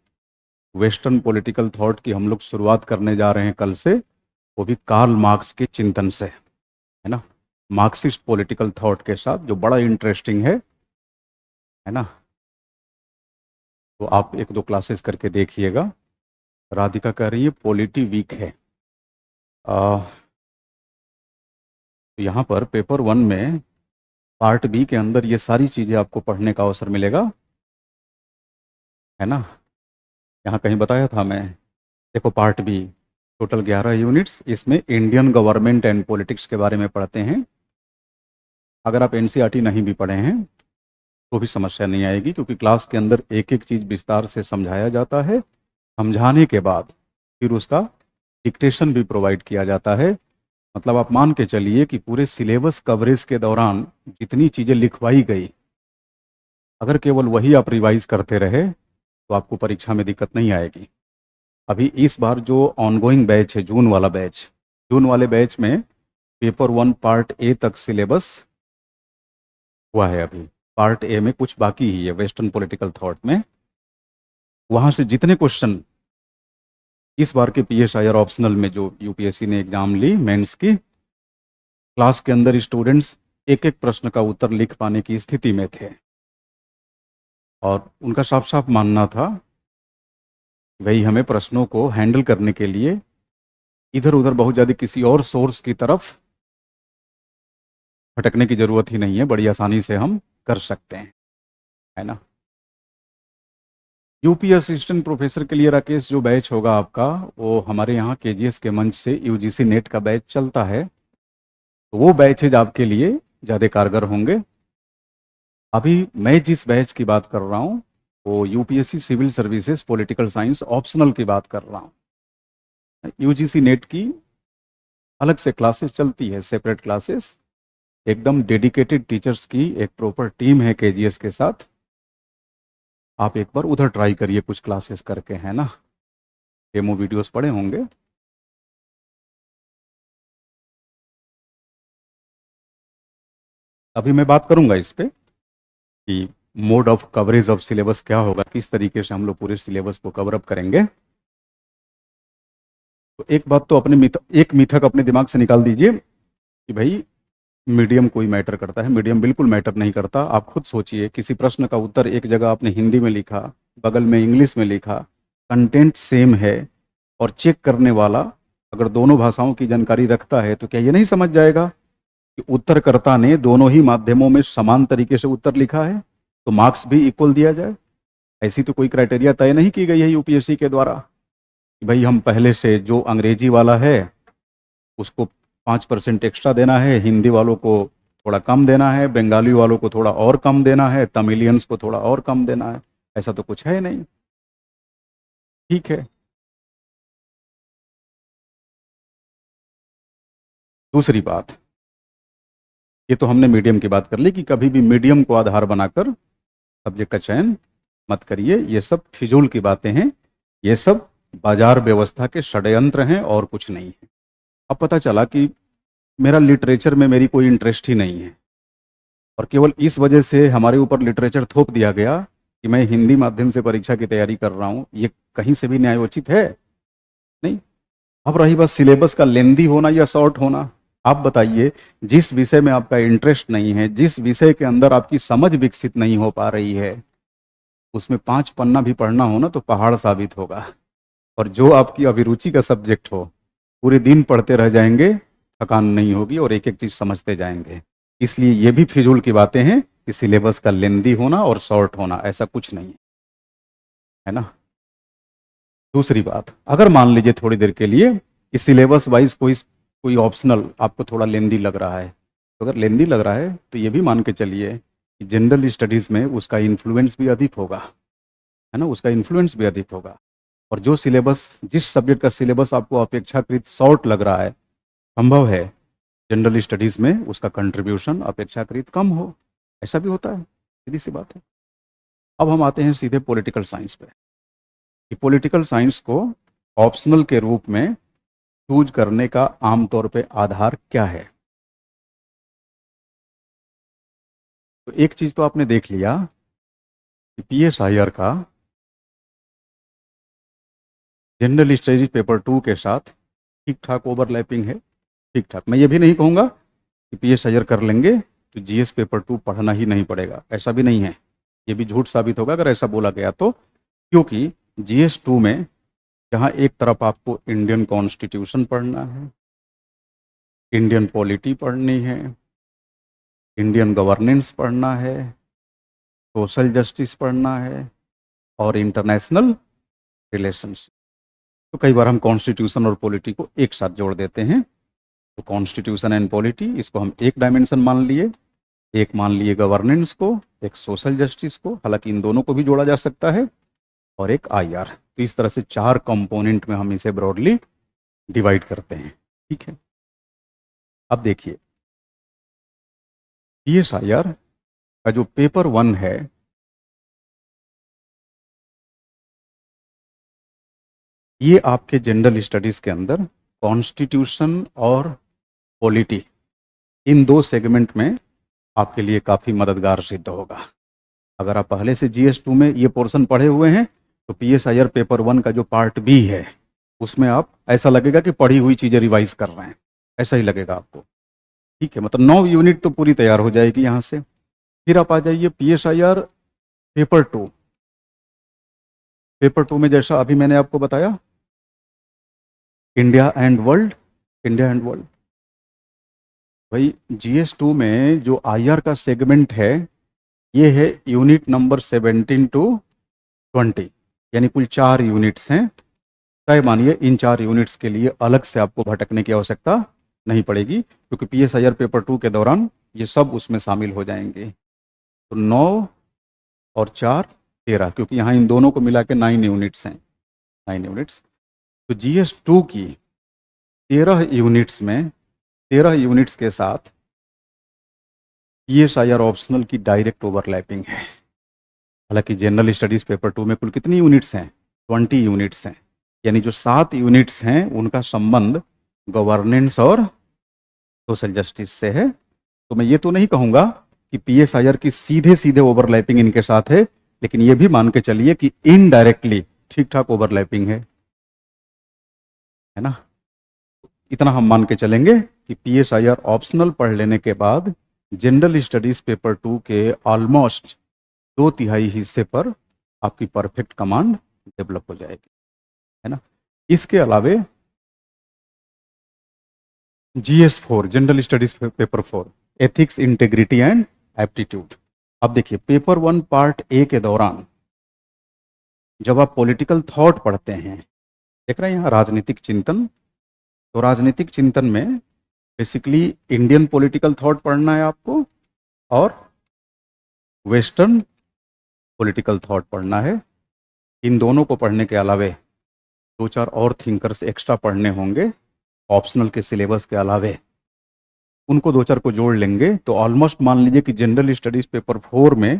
वेस्टर्न पॉलिटिकल थॉट की हम लोग शुरुआत करने जा रहे हैं कल से, वो भी कार्ल मार्क्स के चिंतन से, है ना, मार्क्सिस्ट पॉलिटिकल थॉट के साथ, जो बड़ा इंटरेस्टिंग है ना। तो आप 1-2 क्लासेस करके देखिएगा। राधिका कह रही है पॉलिटी वीक है। तो यहाँ पर पेपर 1 में पार्ट बी के अंदर ये सारी चीज़ें आपको पढ़ने का अवसर मिलेगा, है ना। यहाँ कहीं बताया था मैं, देखो पार्ट बी टोटल 11 यूनिट्स, इसमें इंडियन गवर्नमेंट एंड पॉलिटिक्स के बारे में पढ़ते हैं। अगर आप एनसीईआरटी नहीं भी पढ़े हैं तो भी समस्या नहीं आएगी, क्योंकि क्लास के अंदर एक एक चीज़ विस्तार से समझाया जाता है। समझाने के बाद फिर उसका डिक्टेशन भी प्रोवाइड किया जाता है। मतलब आप मान के चलिए कि पूरे सिलेबस कवरेज के दौरान जितनी चीज़ें लिखवाई गई, अगर केवल वही आप रिवाइज करते रहे तो आपको परीक्षा में दिक्कत नहीं आएगी। अभी इस बार जो ऑनगोइंग बैच है, जून वाला बैच, जून वाले बैच में पेपर 1 पार्ट ए तक सिलेबस हुआ है। अभी पार्ट ए में कुछ बाकी ही है, वेस्टर्न पॉलिटिकल थॉट में। वहाँ से जितने क्वेश्चन इस बार के पीएसआईआर ऑप्शनल में जो यूपीएससी ने एग्जाम ली मेंस की, क्लास के अंदर स्टूडेंट्स एक एक प्रश्न का उत्तर लिख पाने की स्थिति में थे, और उनका साफ साफ मानना था वही हमें प्रश्नों को हैंडल करने के लिए इधर उधर बहुत ज़्यादा किसी और सोर्स की तरफ भटकने की ज़रूरत ही नहीं है, बड़ी आसानी से हम कर सकते हैं, है ना। यूपी असिस्टेंट प्रोफेसर के लिए राकेश जो बैच होगा आपका, वो हमारे यहाँ केजीएस के मंच से यूजीसी नेट का बैच चलता है, तो वो बैचेज आपके लिए ज़्यादा कारगर होंगे। अभी मैं जिस बैच की बात कर रहा हूँ वो UPSC civil services political science optional की बात कर रहा हूँ। यूजीसी नेट की अलग से क्लासेस चलती है, सेपरेट क्लासेस, एकदम डेडिकेटेड टीचर्स की एक प्रॉपर टीम है केजीएस के साथ। आप एक बार उधर ट्राई करिए कुछ क्लासेस करके, है ना, डेमो वीडियोस पड़े होंगे। अभी मैं बात करूंगा इस पे कि mode of coverage of syllabus क्या होगा, किस तरीके से हम लोग पूरे सिलेबस को कवर अप करेंगे। तो एक बात तो अपने एक मिथक अपने दिमाग से निकाल दीजिए कि भाई मीडियम कोई मैटर करता है। मीडियम बिल्कुल मैटर नहीं करता। आप खुद सोचिए, किसी प्रश्न का उत्तर एक जगह आपने हिंदी में लिखा, बगल में इंग्लिश में लिखा, कंटेंट सेम है, और चेक करने वाला अगर दोनों भाषाओं की जानकारी रखता है तो क्या ये नहीं समझ जाएगा कि उत्तरकर्ता ने दोनों ही माध्यमों में समान तरीके से उत्तर लिखा है, तो मार्क्स भी इक्वल दिया जाए। ऐसी तो कोई क्राइटेरिया तय नहीं की गई है यूपीएससी के द्वारा कि भाई हम पहले से जो अंग्रेजी वाला है उसको 5% एक्स्ट्रा देना है, हिंदी वालों को थोड़ा कम देना है, बंगाली वालों को थोड़ा और कम देना है, तमिलियंस को थोड़ा और कम देना है। ऐसा तो कुछ है नहीं, ठीक है। दूसरी बात, ये तो हमने मीडियम की बात कर ली कि कभी भी मीडियम को आधार बनाकर सब्जेक्ट का चयन मत करिए, ये सब फिजूल की बातें हैं, ये सब बाजार व्यवस्था के षड्यंत्र हैं और कुछ नहीं है। अब पता चला कि मेरा लिटरेचर में मेरी कोई इंटरेस्ट ही नहीं है, और केवल इस वजह से हमारे ऊपर लिटरेचर थोप दिया गया कि मैं हिंदी माध्यम से परीक्षा की तैयारी कर रहा हूँ। ये कहीं से भी न्यायोचित है नहीं। अब रही बात सिलेबस का लेंदी होना या शॉर्ट होना, आप बताइए, जिस विषय में आपका इंटरेस्ट नहीं है, जिस विषय के अंदर आपकी समझ विकसित नहीं हो पा रही है, उसमें 5 पन्ना भी पढ़ना हो ना तो पहाड़ साबित होगा। और जो आपकी अभिरुचि का सब्जेक्ट हो, पूरे दिन पढ़ते रह जाएंगे, थकान नहीं होगी और एक एक चीज समझते जाएंगे। इसलिए ये भी फिजूल की बातें हैं कि सिलेबस का लेंदी होना और शॉर्ट होना, ऐसा कुछ नहीं है ना। दूसरी बात, अगर मान लीजिए थोड़ी देर के लिए कि सिलेबस वाइज कोई कोई ऑप्शनल आपको थोड़ा लेंदी लग रहा है, तो अगर लेंदी लग रहा है तो ये भी मान के चलिए कि जनरल स्टडीज़ में उसका इन्फ्लुएंस भी अधिक होगा, है ना, उसका इन्फ्लुएंस भी अधिक होगा। और जो सिलेबस, जिस सब्जेक्ट का सिलेबस आपको अपेक्षाकृत शॉर्ट लग रहा है, संभव है जनरल स्टडीज़ में उसका कंट्रीब्यूशन अपेक्षाकृत कम हो। ऐसा भी होता है, सीधी सी बात है। अब हम आते हैं सीधे पॉलिटिकल साइंस पे, कि पॉलिटिकल साइंस को ऑप्शनल के रूप में चूज करने का आमतौर पे आधार क्या है। तो एक चीज तो आपने देख लिया कि PSIR का जनरल स्टडीज पेपर 2 के साथ ठीक ठाक ओवरलैपिंग है। ठीक ठाक, मैं ये भी नहीं कहूँगा कि PSIR कर लेंगे तो GS पेपर 2 पढ़ना ही नहीं पड़ेगा, ऐसा भी नहीं है। ये भी झूठ साबित होगा अगर ऐसा बोला गया तो, क्योंकि GS 2 में जहाँ एक तरफ आपको इंडियन कॉन्स्टिट्यूशन पढ़ना है, इंडियन पॉलिटी पढ़नी है, इंडियन गवर्नेंस पढ़ना है, सोशल जस्टिस पढ़ना है और इंटरनेशनल रिलेशंस। तो कई बार हम कॉन्स्टिट्यूशन और पॉलिटी को एक साथ जोड़ देते हैं। तो कॉन्स्टिट्यूशन एंड पॉलिटी, इसको हम एक डायमेंशन मान लिए, एक मान लिए गवर्नेंस को, एक सोशल जस्टिस को, हालांकि इन दोनों को भी जोड़ा जा सकता है, और एक IR। तो इस तरह से 4 कंपोनेंट में हम इसे ब्रॉडली डिवाइड करते हैं। ठीक है, अब देखिए PSIR का जो पेपर 1 है, ये आपके जनरल स्टडीज के अंदर कॉन्स्टिट्यूशन और पॉलिटी, इन 2 सेगमेंट में आपके लिए काफ़ी मददगार सिद्ध होगा। अगर आप पहले से GS 2 में ये पोर्शन पढ़े हुए हैं तो PSIR पेपर 1 का जो पार्ट B है, उसमें आप ऐसा लगेगा कि पढ़ी हुई चीज़ें रिवाइज कर रहे हैं, ऐसा ही लगेगा आपको। ठीक है, मतलब 9 यूनिट तो पूरी तैयार हो जाएगी यहाँ से। फिर आप आ जाइए PSIR पेपर 2। पेपर 2 में जैसा अभी मैंने आपको बताया, India and world, India and world, भाई GS 2 में जो IR का सेगमेंट है, ये है यूनिट नंबर 17 टू 20, यानी कुल 4 यूनिट्स हैं। तय मानिए इन 4 यूनिट्स के लिए अलग से आपको भटकने की आवश्यकता नहीं पड़ेगी, क्योंकि PSIR पेपर 2 के दौरान ये सब उसमें शामिल हो जाएंगे। तो 9 और 4 13, क्योंकि यहाँ इन दोनों को मिला के 9 यूनिट्स हैं, 9 यूनिट्स। तो GS 2 की 13 यूनिट्स में, 13 यूनिट्स के साथ PSIR ऑप्शनल की डायरेक्ट ओवरलैपिंग है। हालांकि जनरल स्टडीज पेपर 2 में कुल कितनी यूनिट्स हैं, 20 यूनिट्स हैं, यानी जो 7 यूनिट्स हैं उनका संबंध गवर्नेंस और सोशल जस्टिस से है। तो मैं ये तो नहीं कहूँगा कि PSIR की सीधे सीधे ओवरलैपिंग इनके साथ है, लेकिन ये भी मान के चलिए कि इनडायरेक्टली ठीक ठाक ओवरलैपिंग है ना। इतना हम मान के चलेंगे कि PSIR ऑप्शनल पढ़ लेने के बाद जनरल स्टडीज पेपर 2 के ऑलमोस्ट 2/3 हिस्से पर आपकी परफेक्ट कमांड डेवलप हो जाएगी, है ना। इसके अलावे GS 4, general studies paper 4, ethics, integrity and aptitude. अब देखिए पेपर 1 पार्ट A के दौरान जब आप पॉलिटिकल थॉट पढ़ते हैं, देख रहे हैं यहाँ राजनीतिक चिंतन, तो राजनीतिक चिंतन में बेसिकली इंडियन पॉलिटिकल थॉट पढ़ना है आपको और वेस्टर्न पॉलिटिकल थॉट पढ़ना है। इन दोनों को पढ़ने के अलावे 2-4 और थिंकर्स एक्स्ट्रा पढ़ने होंगे ऑप्शनल के सिलेबस के अलावे। उनको 2-4 को जोड़ लेंगे तो ऑलमोस्ट मान लीजिए कि जनरल स्टडीज पेपर 4 में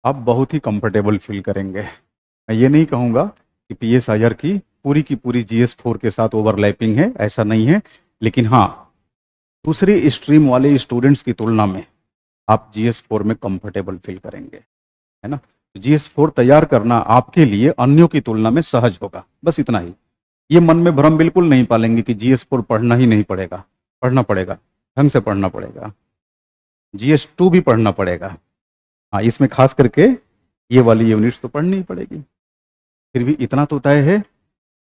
आप बहुत ही कंफर्टेबल फील करेंगे। मैं ये नहीं कहूँगा कि PSIR की पूरी GS 4 के साथ ओवरलैपिंग है, ऐसा नहीं है, लेकिन हाँ दूसरी स्ट्रीम वाले स्टूडेंट्स की तुलना में आप GS 4 में कंफर्टेबल फील करेंगे, है ना। तो GS 4 तैयार करना आपके लिए अन्यों की तुलना में सहज होगा, बस इतना ही। ये मन में भ्रम बिल्कुल नहीं पालेंगे कि GS 4 पढ़ना ही नहीं पड़ेगा, पढ़ना पड़ेगा, ढंग से पढ़ना पड़ेगा। GS 2 भी पढ़ना पड़ेगा, हाँ इसमें खास करके ये वाली यूनिट्स तो पढ़नी ही पड़ेगी। फिर भी इतना तो तय है,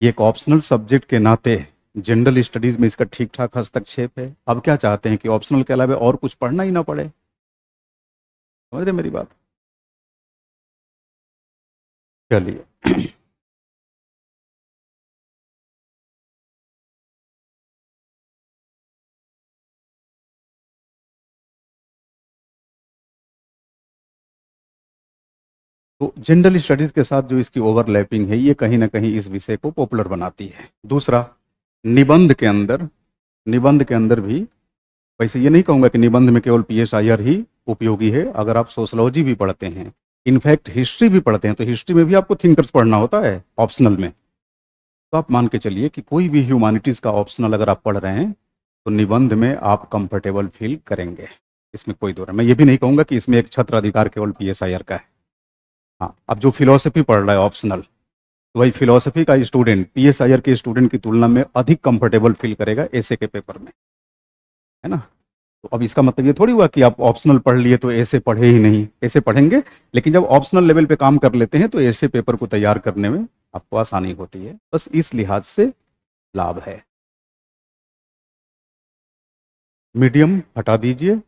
ये एक ऑप्शनल सब्जेक्ट के नाते जनरल स्टडीज में इसका ठीक ठाक हस्तक्षेप है। अब क्या चाहते हैं कि ऑप्शनल के अलावा और कुछ पढ़ना ही ना पड़े, समझ रहे मेरी बात। चलिए तो जनरल स्टडीज के साथ जो इसकी ओवरलैपिंग है ये कहीं ना कहीं इस विषय को पॉपुलर बनाती है। दूसरा, निबंध के अंदर भी, वैसे ये नहीं कहूँगा कि निबंध में केवल PSIR ही उपयोगी है। अगर आप सोशलॉजी भी पढ़ते हैं, इनफैक्ट हिस्ट्री भी पढ़ते हैं, तो हिस्ट्री में भी आपको थिंकर्स पढ़ना होता है ऑप्शनल में। तो आप मान के चलिए कि कोई भी ह्यूमैनिटीज़ का ऑप्शनल अगर आप पढ़ रहे हैं तो निबंध में आप कंफर्टेबल फील करेंगे, इसमें कोई दो राय। मैं ये भी नहीं कहूँगा कि इसमें एक छत्र अधिकार केवल PSIR का है। हाँ, अब जो फिलॉसफी पढ़ रहा है ऑप्शनल, तो वही फिलॉसफी का स्टूडेंट PSIR के स्टूडेंट की तुलना में अधिक कंफर्टेबल फील करेगा ऐसे के पेपर में, है ना। तो अब इसका मतलब ये थोड़ी हुआ कि आप ऑप्शनल पढ़ लिए तो ऐसे पढ़े ही नहीं, ऐसे पढ़ेंगे, लेकिन जब ऑप्शनल लेवल पे काम कर लेते हैं तो ऐसे पेपर को तैयार करने में आपको आसानी होती है। बस इस लिहाज से लाभ है। मीडियम हटा दीजिए,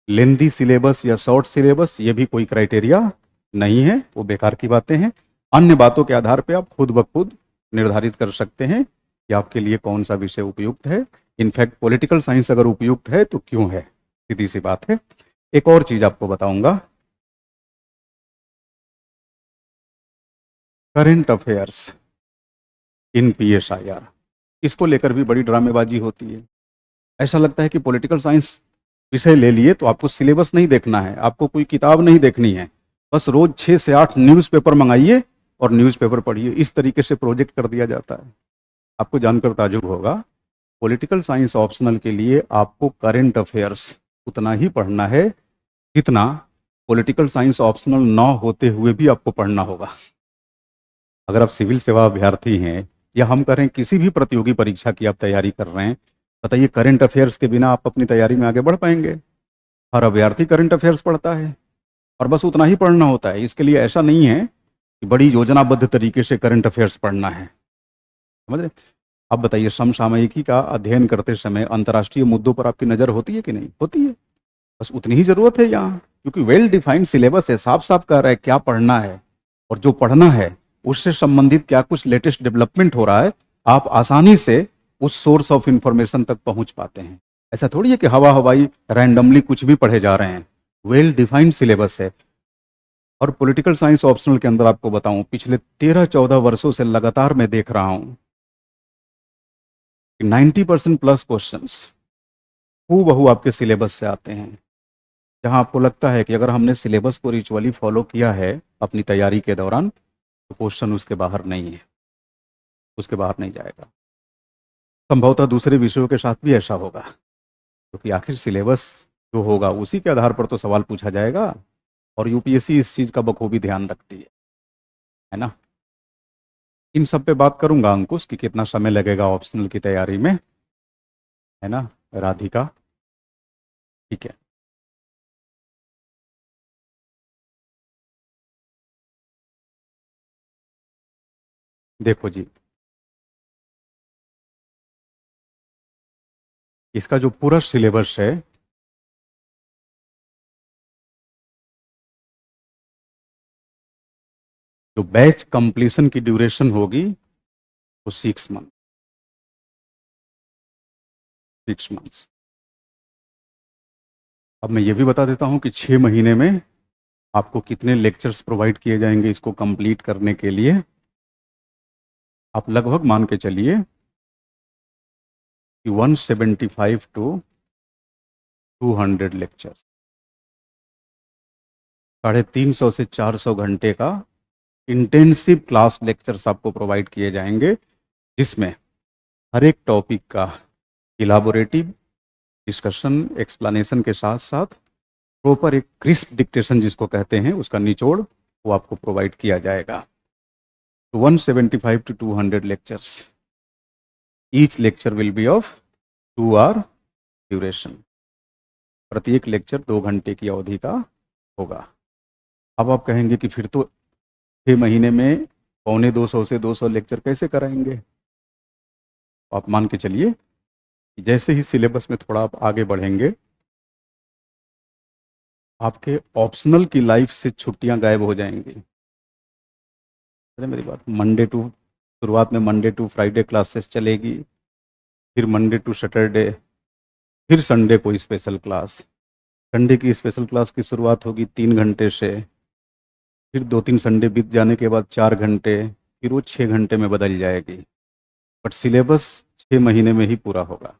लेंदी सिलेबस या शॉर्ट सिलेबस ये भी कोई क्राइटेरिया नहीं है, वो बेकार की बातें हैं। अन्य बातों के आधार पे आप खुद ब खुद निर्धारित कर सकते हैं कि आपके लिए कौन सा विषय उपयुक्त है। इनफैक्ट पॉलिटिकल साइंस अगर उपयुक्त है तो क्यों है, सीधी सी बात है। एक और चीज आपको बताऊंगा, करंट अफेयर्स इन PSIR, इसको लेकर भी बड़ी ड्रामेबाजी होती है। ऐसा लगता है कि पॉलिटिकल साइंस विषय ले लिए तो आपको सिलेबस नहीं देखना है, आपको कोई किताब नहीं देखनी है, बस रोज 6 से 8 न्यूज़पेपर मंगाइए और न्यूज़पेपर पढ़िए। इस तरीके से प्रोजेक्ट कर दिया जाता है। आपको जानकर ताजुब होगा, पॉलिटिकल साइंस ऑप्शनल के लिए आपको करंट अफेयर्स उतना ही पढ़ना है जितना पॉलिटिकल साइंस ऑप्शनल ना होते हुए भी आपको पढ़ना होगा। अगर आप सिविल सेवा अभ्यर्थी हैं या हम करें किसी भी प्रतियोगी परीक्षा की आप तैयारी कर रहे हैं, बताइए करंट अफेयर्स के बिना आप अपनी तैयारी में आगे बढ़ पाएंगे? हर अभ्यर्थी करंट अफेयर्स पढ़ता है और बस उतना ही पढ़ना होता है। इसके लिए ऐसा नहीं है कि बड़ी योजनाबद्ध तरीके से करंट अफेयर्स पढ़ना है, समझ रहे। अब बताइए, समसामयिकी का अध्ययन करते समय अंतर्राष्ट्रीय मुद्दों पर आपकी नज़र होती है कि नहीं होती है? बस उतनी ही जरूरत है यहाँ, क्योंकि वेल डिफाइंड सिलेबस है, साफ साफ कह रहा है क्या पढ़ना है, और जो पढ़ना है उससे संबंधित क्या कुछ लेटेस्ट डेवलपमेंट हो रहा है, आप आसानी से उस सोर्स ऑफ इंफॉर्मेशन तक पहुंच पाते हैं। ऐसा थोड़ी है कि हवा हवाई रैंडमली कुछ भी पढ़े जा रहे हैं, वेल डिफाइंड सिलेबस है। और पॉलिटिकल साइंस ऑप्शनल के अंदर आपको बताऊं, पिछले 13-14 वर्षों से लगातार मैं देख रहा हूं कि 90% प्लस क्वेश्चंस हूबहू आपके सिलेबस से आते हैं। जहां आपको लगता है कि अगर हमने सिलेबस को रिचुअली फॉलो किया है अपनी तैयारी के दौरान तो क्वेश्चन उसके बाहर नहीं है, उसके बाहर नहीं जाएगा। संभवतः दूसरे विषयों के साथ भी ऐसा होगा, क्योंकि आखिर सिलेबस जो होगा उसी के आधार पर तो सवाल पूछा जाएगा, और UPSC इस चीज़ का बखूबी ध्यान रखती है ना। इन सब पे बात करूंगा अंकुश कि कितना समय लगेगा ऑप्शनल की तैयारी में, है ना राधिका? ठीक है। देखो जी, इसका जो पूरा सिलेबस है जो बैच कंप्लीशन की ड्यूरेशन होगी वो 6 मंथ्स। अब मैं ये भी बता देता हूं कि 6 महीने में आपको कितने लेक्चर्स प्रोवाइड किए जाएंगे इसको कंप्लीट करने के लिए। आप लगभग मान के चलिए कि 175 टू 200 लेक्चर्स, 350 से 400 घंटे का इंटेंसिव क्लास लेक्चर्स आपको प्रोवाइड किए जाएंगे, जिसमें हर एक टॉपिक का इलाबोरेटिव डिस्कशन एक्सप्लेनेशन के साथ साथ प्रॉपर एक क्रिस्प डिक्टेशन जिसको कहते हैं उसका निचोड़ वो आपको प्रोवाइड किया जाएगा। तो 175 to 200 lectures, each lecture will be of 2 hour duration. प्रत्येक लेक्चर 2 घंटे की अवधि का होगा। अब आप कहेंगे कि फिर तो 6 महीने में 250 से 200 लेक्चर कैसे कराएंगे? आप मान के चलिए कि जैसे ही सिलेबस में थोड़ा आप आगे बढ़ेंगे, आपके ऑप्शनल की लाइफ से छुट्टियां गायब हो जाएंगी। अरे मेरी बात, शुरुआत में मंडे टू फ्राइडे क्लासेस चलेगी, फिर मंडे टू सैटरडे, फिर संडे कोई स्पेशल क्लास। संडे की स्पेशल क्लास की शुरुआत होगी 3 घंटे से, फिर 2-3 संडे बीत जाने के बाद 4 घंटे, फिर वो 6 घंटे में बदल जाएगी, बट सिलेबस 6 महीने में ही पूरा होगा।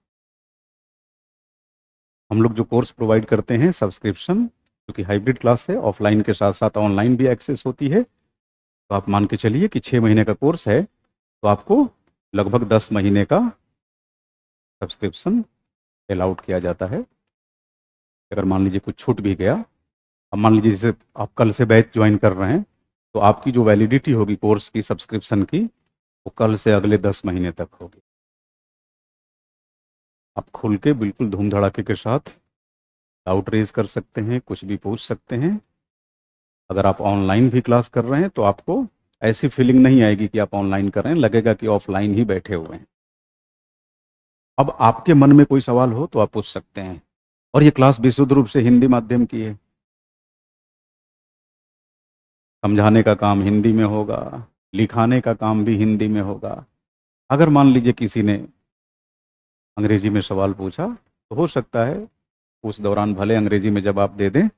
हम लोग जो कोर्स प्रोवाइड करते हैं सब्सक्रिप्शन, क्योंकि हाइब्रिड क्लास है, ऑफलाइन के साथ साथ ऑनलाइन भी एक्सेस होती है, तो आप मान के चलिए कि 6 महीने का कोर्स है, तो आपको लगभग 10 महीने का सब्सक्रिप्शन अलाउड किया जाता है। अगर मान लीजिए कुछ छूट भी गया, अब मान लीजिए जैसे आप कल से बैच ज्वाइन कर रहे हैं, तो आपकी जो वैलिडिटी होगी कोर्स की सब्सक्रिप्शन की, वो कल से अगले 10 महीने तक होगी। आप खुल के बिल्कुल धूम धड़ाके के साथ डाउट रेज कर सकते हैं, कुछ भी पूछ सकते हैं। अगर आप ऑनलाइन भी क्लास कर रहे हैं तो आपको ऐसी फीलिंग नहीं आएगी कि आप ऑनलाइन कर रहे हैं, लगेगा कि ऑफलाइन ही बैठे हुए हैं। अब आपके मन में कोई सवाल हो तो आप पूछ सकते हैं, और ये क्लास विशुद्ध रूप से हिंदी माध्यम की है। समझाने का काम हिंदी में होगा, लिखाने का काम भी हिंदी में होगा। अगर मान लीजिए किसी ने अंग्रेजी में सवाल पूछा, तो हो सकता है उस दौरान भले अंग्रेजी में जवाब दे दें,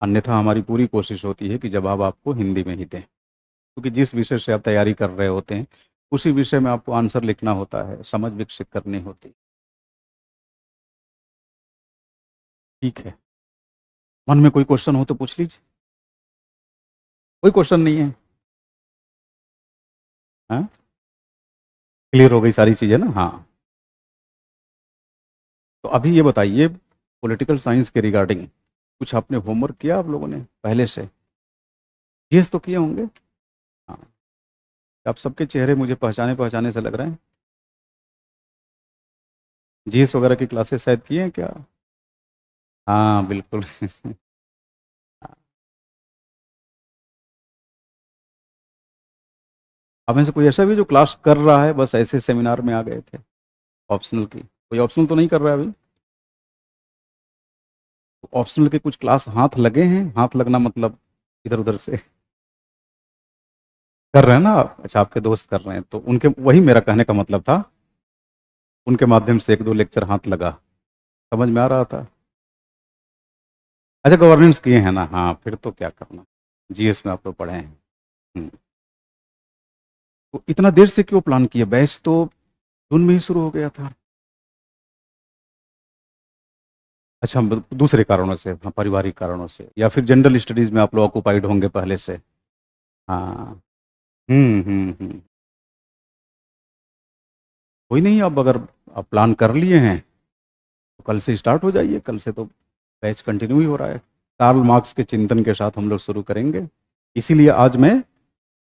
अन्यथा हमारी पूरी कोशिश होती है कि जवाब आपको हिंदी में ही दें, क्योंकि जिस विषय से आप तैयारी कर रहे होते हैं उसी विषय में आपको आंसर लिखना होता है, समझ विकसित करनी होती है। ठीक है, मन में कोई क्वेश्चन हो तो पूछ लीजिए। कोई क्वेश्चन नहीं है? हाँ, क्लियर हो गई सारी चीज़ें ना? हाँ, तो अभी ये बताइए, पॉलिटिकल साइंस के रिगार्डिंग कुछ आपने होमवर्क किया आप लोगों ने पहले से? जीएस तो किए होंगे। हाँ, आप सबके चेहरे मुझे पहचाने पहचाने से लग रहे हैं। जीएस वगैरह की क्लासेस शायद किए हैं क्या? हाँ बिल्कुल। आप में से कोई ऐसा भी जो क्लास कर रहा है, बस ऐसे सेमिनार में आ गए थे ऑप्शनल की? कोई ऑप्शनल तो नहीं कर रहा है अभी? ऑप्शनल के कुछ क्लास हाथ लगे हैं? हाथ लगना मतलब इधर उधर से कर रहे हैं ना आप? अच्छा, आपके दोस्त कर रहे हैं, तो उनके, वही मेरा कहने का मतलब था, उनके माध्यम से 1-2 लेक्चर हाथ लगा, समझ में आ रहा था। अच्छा, गवर्नेंस किए हैं ना? हाँ, फिर तो क्या करना, जीएस में आप लोग पढ़े हैं। हम्म। तो इतना देर से क्यों प्लान किया? बैच तो जून में ही शुरू हो गया था। अच्छा, दूसरे कारणों से, हाँ, पारिवारिक कारणों से, या फिर जनरल स्टडीज में आप लोग ऑक्यूपाइड होंगे पहले से? हाँ। हम्म। कोई नहीं, अब अगर आप प्लान कर लिए हैं तो कल से स्टार्ट हो जाइए। कल से तो बैच कंटिन्यू ही हो रहा है। कार्ल मार्क्स के चिंतन के साथ हम लोग शुरू करेंगे। इसीलिए आज मैं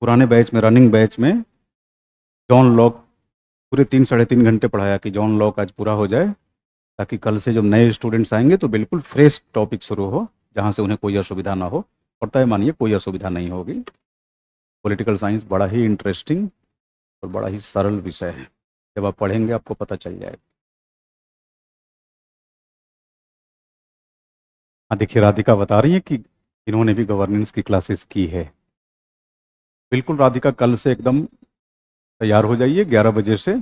पुराने बैच में, रनिंग बैच में, जॉन लॉक पूरे 3-3.5 घंटे पढ़ाया कि जॉन लॉक आज पूरा हो जाए, ताकि कल से जब नए स्टूडेंट्स आएंगे तो बिल्कुल फ्रेश टॉपिक शुरू हो, जहाँ से उन्हें कोई असुविधा ना हो। और तय मानिए कोई असुविधा नहीं होगी। पॉलिटिकल साइंस बड़ा ही इंटरेस्टिंग और बड़ा ही सरल विषय है, जब आप पढ़ेंगे आपको पता चल जाएगा। हाँ, देखिए राधिका बता रही है कि इन्होंने भी गवर्नेंस की क्लासेस की है। बिल्कुल राधिका, कल से एकदम तैयार हो जाइए। 11 बजे से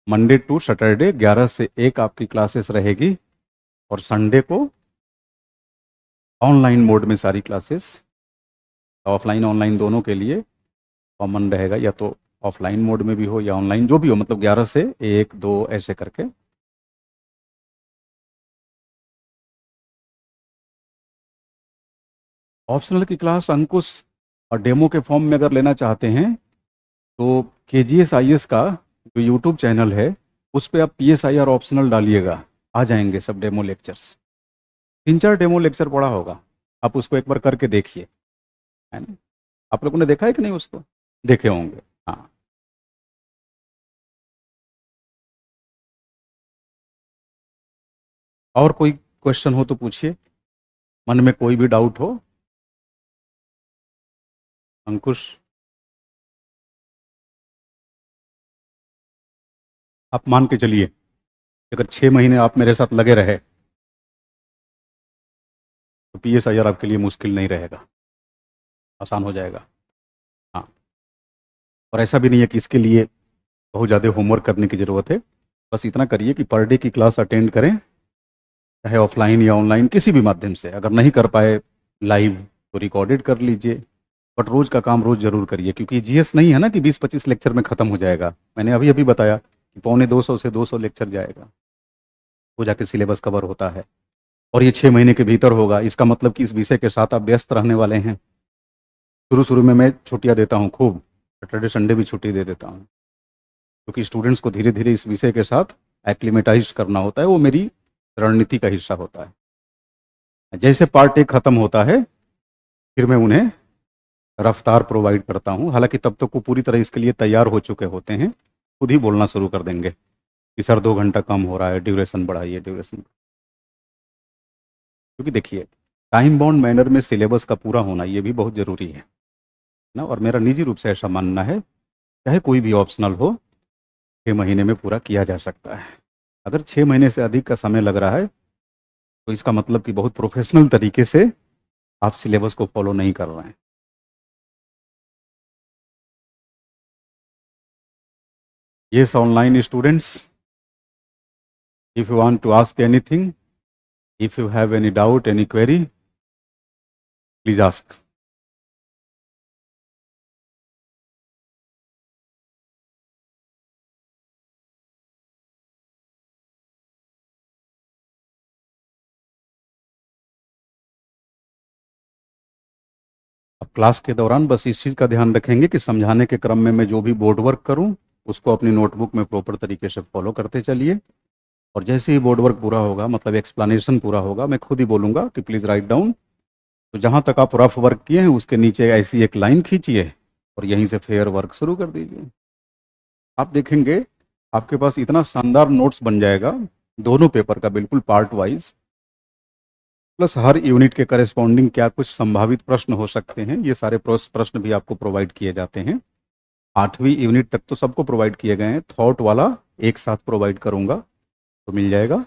मंडे टू सैटरडे 11 से 1 आपकी क्लासेस रहेगी, और संडे को ऑनलाइन मोड में सारी क्लासेस, ऑफलाइन ऑनलाइन दोनों के लिए कॉमन रहेगा, या तो ऑफलाइन मोड में भी हो या ऑनलाइन, जो भी हो, मतलब 11 से 1-2 ऐसे करके। ऑप्शनल की क्लास अंकुश और डेमो के फॉर्म में अगर लेना चाहते हैं तो KGS IS का जो यूट्यूब चैनल है, उस पर आप PSI और ऑप्शनल डालिएगा, आ जाएंगे सब डेमो लेक्चर्स। 3-4 डेमो लेक्चर पड़ा होगा, आप उसको एक बार करके देखिए, है ना? आप लोगों ने देखा है कि नहीं उसको? देखे होंगे। हाँ, और कोई क्वेश्चन हो तो पूछिए, मन में कोई भी डाउट हो। अंकुश, आप मान के चलिए कि अगर 6 महीने आप मेरे साथ लगे रहे तो PSI आपके लिए मुश्किल नहीं रहेगा, आसान हो जाएगा। हाँ, और ऐसा भी नहीं है कि इसके लिए बहुत ज़्यादा होमवर्क करने की ज़रूरत है। बस इतना करिए कि पर डे की क्लास अटेंड करें, चाहे ऑफलाइन या ऑनलाइन, किसी भी माध्यम से। अगर नहीं कर पाए लाइव, तो रिकॉर्डेड कर लीजिए, बट रोज़ का काम रोज़ जरूर करिए, क्योंकि जीएस नहीं है ना कि 20-25 लेक्चर में ख़त्म हो जाएगा। मैंने अभी अभी बताया कि 150 से 200 लेक्चर जाएगा, वो जाके सिलेबस कवर होता है, और ये 6 महीने के भीतर होगा। इसका मतलब कि इस विषय के साथ आप व्यस्त रहने वाले हैं। शुरू शुरू में मैं छुट्टियाँ देता हूँ खूब, सैटरडे संडे भी छुट्टी दे देता हूँ, क्योंकि स्टूडेंट्स को धीरे धीरे इस विषय के साथ एक्लिमेटाइज करना होता है, वो मेरी रणनीति का हिस्सा होता है। जैसे पार्ट 1 खत्म होता है, फिर मैं उन्हें रफ्तार प्रोवाइड करता हूँ। हालांकि तब तक वो पूरी तरह इसके लिए तैयार हो चुके होते हैं, खुद ही बोलना शुरू कर देंगे कि सर 2 घंटा कम हो रहा है, ड्यूरेशन बढ़ाइए, ड्यूरेशन। क्योंकि देखिए, टाइम बाउंड मैनर में सिलेबस का पूरा होना ये भी बहुत ज़रूरी है ना। और मेरा निजी रूप से ऐसा मानना है, चाहे कोई भी ऑप्शनल हो, 6 महीने में पूरा किया जा सकता है। अगर 6 महीने से अधिक का समय लग रहा है, तो इसका मतलब कि बहुत प्रोफेशनल तरीके से आप सिलेबस को फॉलो नहीं कर रहे हैं। Yes, online students, if you want to ask anything, if you have any doubt, any query, please ask. अब क्लास के दौरान बस इस चीज़ का ध्यान रखेंगे कि समझाने के क्रम में मैं जो भी बोर्ड वर्क करूं, उसको अपनी नोटबुक में प्रॉपर तरीके से फॉलो करते चलिए। और जैसे ही बोर्ड वर्क पूरा होगा, मतलब एक्सप्लेनेशन पूरा होगा, मैं खुद ही बोलूँगा कि प्लीज़ राइट डाउन। तो जहाँ तक आप रफ वर्क किए हैं उसके नीचे ऐसी एक लाइन खींचिए और यहीं से फेयर वर्क शुरू कर दीजिए। आप देखेंगे आपके पास इतना शानदार नोट्स बन जाएगा, दोनों पेपर का बिल्कुल पार्ट वाइज, प्लस हर यूनिट के करेस्पॉन्डिंग क्या कुछ संभावित प्रश्न हो सकते हैं, ये सारे प्रश्न भी आपको प्रोवाइड किए जाते हैं। 8वीं यूनिट तक तो सबको प्रोवाइड किए गए हैं, थॉट वाला एक साथ प्रोवाइड करूंगा तो मिल जाएगा।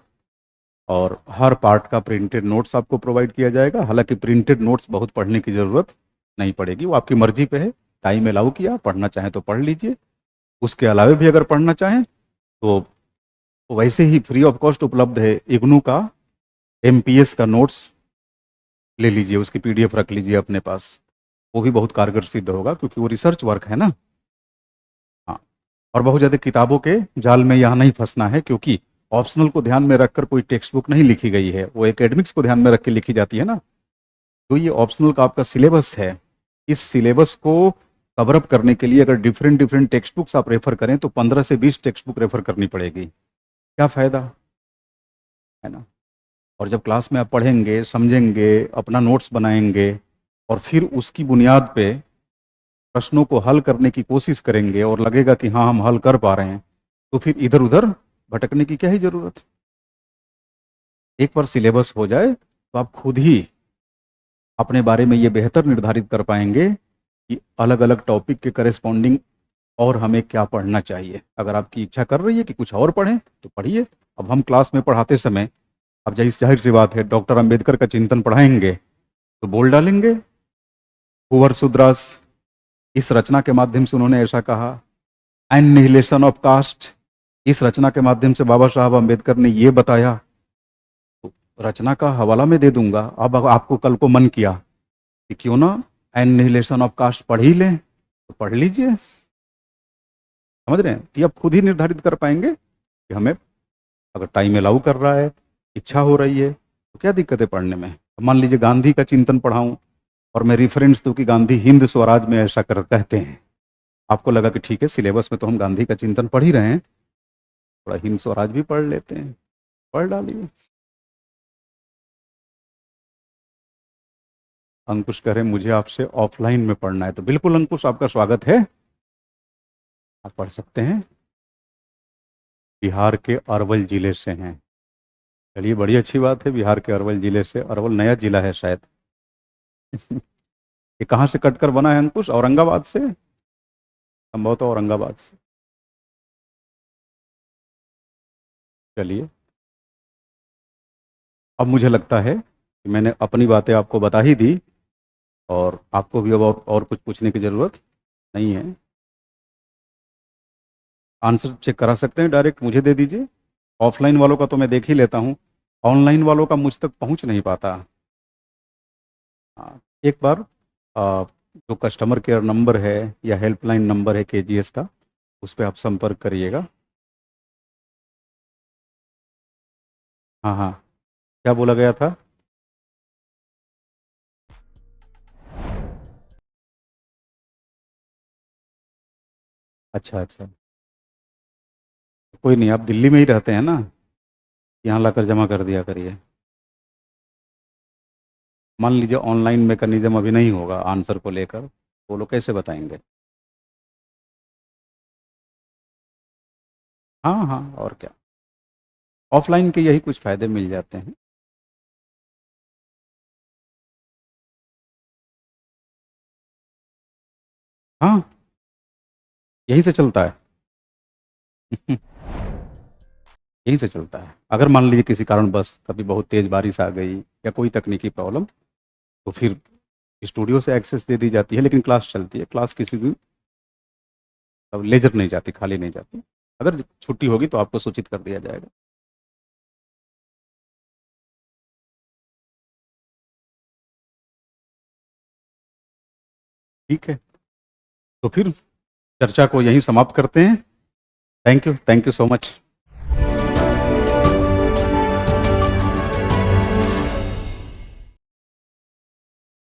और हर पार्ट का प्रिंटेड नोट्स आपको प्रोवाइड किया जाएगा। हालांकि प्रिंटेड नोट्स बहुत पढ़ने की ज़रूरत नहीं पड़ेगी, वो आपकी मर्जी पे है। टाइम अलाउ किया, पढ़ना चाहें तो पढ़ लीजिए, उसके अलावा भी अगर पढ़ना चाहें तो वैसे ही फ्री ऑफ कॉस्ट उपलब्ध है इग्नू का एमपीएस का नोट्स ले लीजिए, उसकी पीडीएफ रख लीजिए अपने पास, वो भी बहुत कारगर सिद्ध होगा, क्योंकि वो रिसर्च वर्क है ना। हाँ, और बहुत ज़्यादा किताबों के जाल में यहाँ नहीं फंसना है, क्योंकि ऑप्शनल को ध्यान में रखकर कोई टेक्स्ट बुक नहीं लिखी गई है, वो एकेडमिक्स को ध्यान में रख के लिखी जाती है ना। तो ये ऑप्शनल का आपका सिलेबस है, इस सिलेबस को कवरअप करने के लिए अगर डिफरेंट डिफरेंट टेक्स्ट बुक्स आप रेफर करें तो 15 से 20 टेक्स्ट बुक रेफर करनी पड़ेगी। क्या फ़ायदा है ना। और जब क्लास में आप पढ़ेंगे, समझेंगे, अपना नोट्स बनाएंगे और फिर उसकी बुनियाद पे प्रश्नों को हल करने की कोशिश करेंगे और लगेगा कि हाँ हम हल कर पा रहे हैं, तो फिर इधर उधर भटकने की क्या ही ज़रूरत है। एक बार सिलेबस हो जाए तो आप खुद ही अपने बारे में ये बेहतर निर्धारित कर पाएंगे कि अलग अलग टॉपिक के करेस्पॉन्डिंग और हमें क्या पढ़ना चाहिए। अगर आपकी इच्छा कर रही है कि कुछ और पढ़ें तो पढ़िए। अब हम क्लास में पढ़ाते समय, अब जाहिर सी बात है, डॉक्टर अंबेडकर का चिंतन पढ़ाएंगे तो बोल डालेंगे कुंवर सुद्रास, इस रचना के माध्यम से उन्होंने ऐसा कहा, एनिहिलेशन ऑफ कास्ट, इस रचना के माध्यम से बाबा साहब अंबेडकर ने ये बताया। तो रचना का हवाला मैं दे दूंगा। अब आपको कल को मन किया कि क्यों ना एनिहिलेशन ऑफ कास्ट पढ़ ही लें, तो पढ़ लीजिए। समझ रहे हैं, कि आप खुद ही निर्धारित कर पाएंगे कि हमें अगर टाइम अलाउ कर रहा है, इच्छा हो रही है, तो क्या दिक्कत है पढ़ने में। मान लीजिए गांधी का चिंतन पढ़ाऊं और मैं रेफरेंस दूं कि गांधी हिंद स्वराज में ऐसा कर कहते हैं, आपको लगा कि ठीक है सिलेबस में तो हम गांधी का चिंतन पढ़ ही रहे हैं, थोड़ा हिंद स्वराज भी पढ़ लेते हैं, पढ़ डालिए। अंकुश कह रहे हैं मुझे आपसे ऑफलाइन में पढ़ना है, तो बिल्कुल अंकुश आपका स्वागत है, आप पढ़ सकते हैं। बिहार के अरवल जिले से हैं, चलिए बड़ी अच्छी बात है, बिहार के अरवल जिले से। अरवल नया जिला है शायद। ये कहाँ से कट कर बना है अंकुश? औरंगाबाद से, संभवतः औरंगाबाद से। चलिए, अब मुझे लगता है कि मैंने अपनी बातें आपको बता ही दी, और आपको भी अब और कुछ पूछने की ज़रूरत नहीं है। आंसर चेक करा सकते हैं, डायरेक्ट मुझे दे दीजिए। ऑफलाइन वालों का तो मैं देख ही लेता हूँ, ऑनलाइन वालों का मुझ तक पहुँच नहीं पाता। हाँ, एक बार जो कस्टमर केयर नंबर है या हेल्पलाइन नंबर है केजीएस का, उस पर आप संपर्क करिएगा। हाँ हाँ, क्या बोला गया था? अच्छा अच्छा, कोई नहीं, आप दिल्ली में ही रहते हैं ना, यहाँ लाकर जमा कर दिया करिए। मान लीजिए ऑनलाइन मैकेनिज्म अभी नहीं होगा आंसर को लेकर, वो लोग कैसे बताएंगे? हाँ हाँ, और क्या, ऑफलाइन के यही कुछ फ़ायदे मिल जाते हैं। हाँ, यही से चलता है। यहीं से चलता है। अगर मान लीजिए किसी कारण बस कभी बहुत तेज़ बारिश आ गई या कोई तकनीकी प्रॉब्लम, तो फिर स्टूडियो से एक्सेस दे दी जाती है, लेकिन क्लास चलती है। क्लास किसी दिन अब लेजर नहीं जाती, खाली नहीं जाती। अगर छुट्टी होगी तो आपको सूचित कर दिया जाएगा। ठीक है, तो फिर चर्चा को यहीं समाप्त करते हैं। Thank you so much.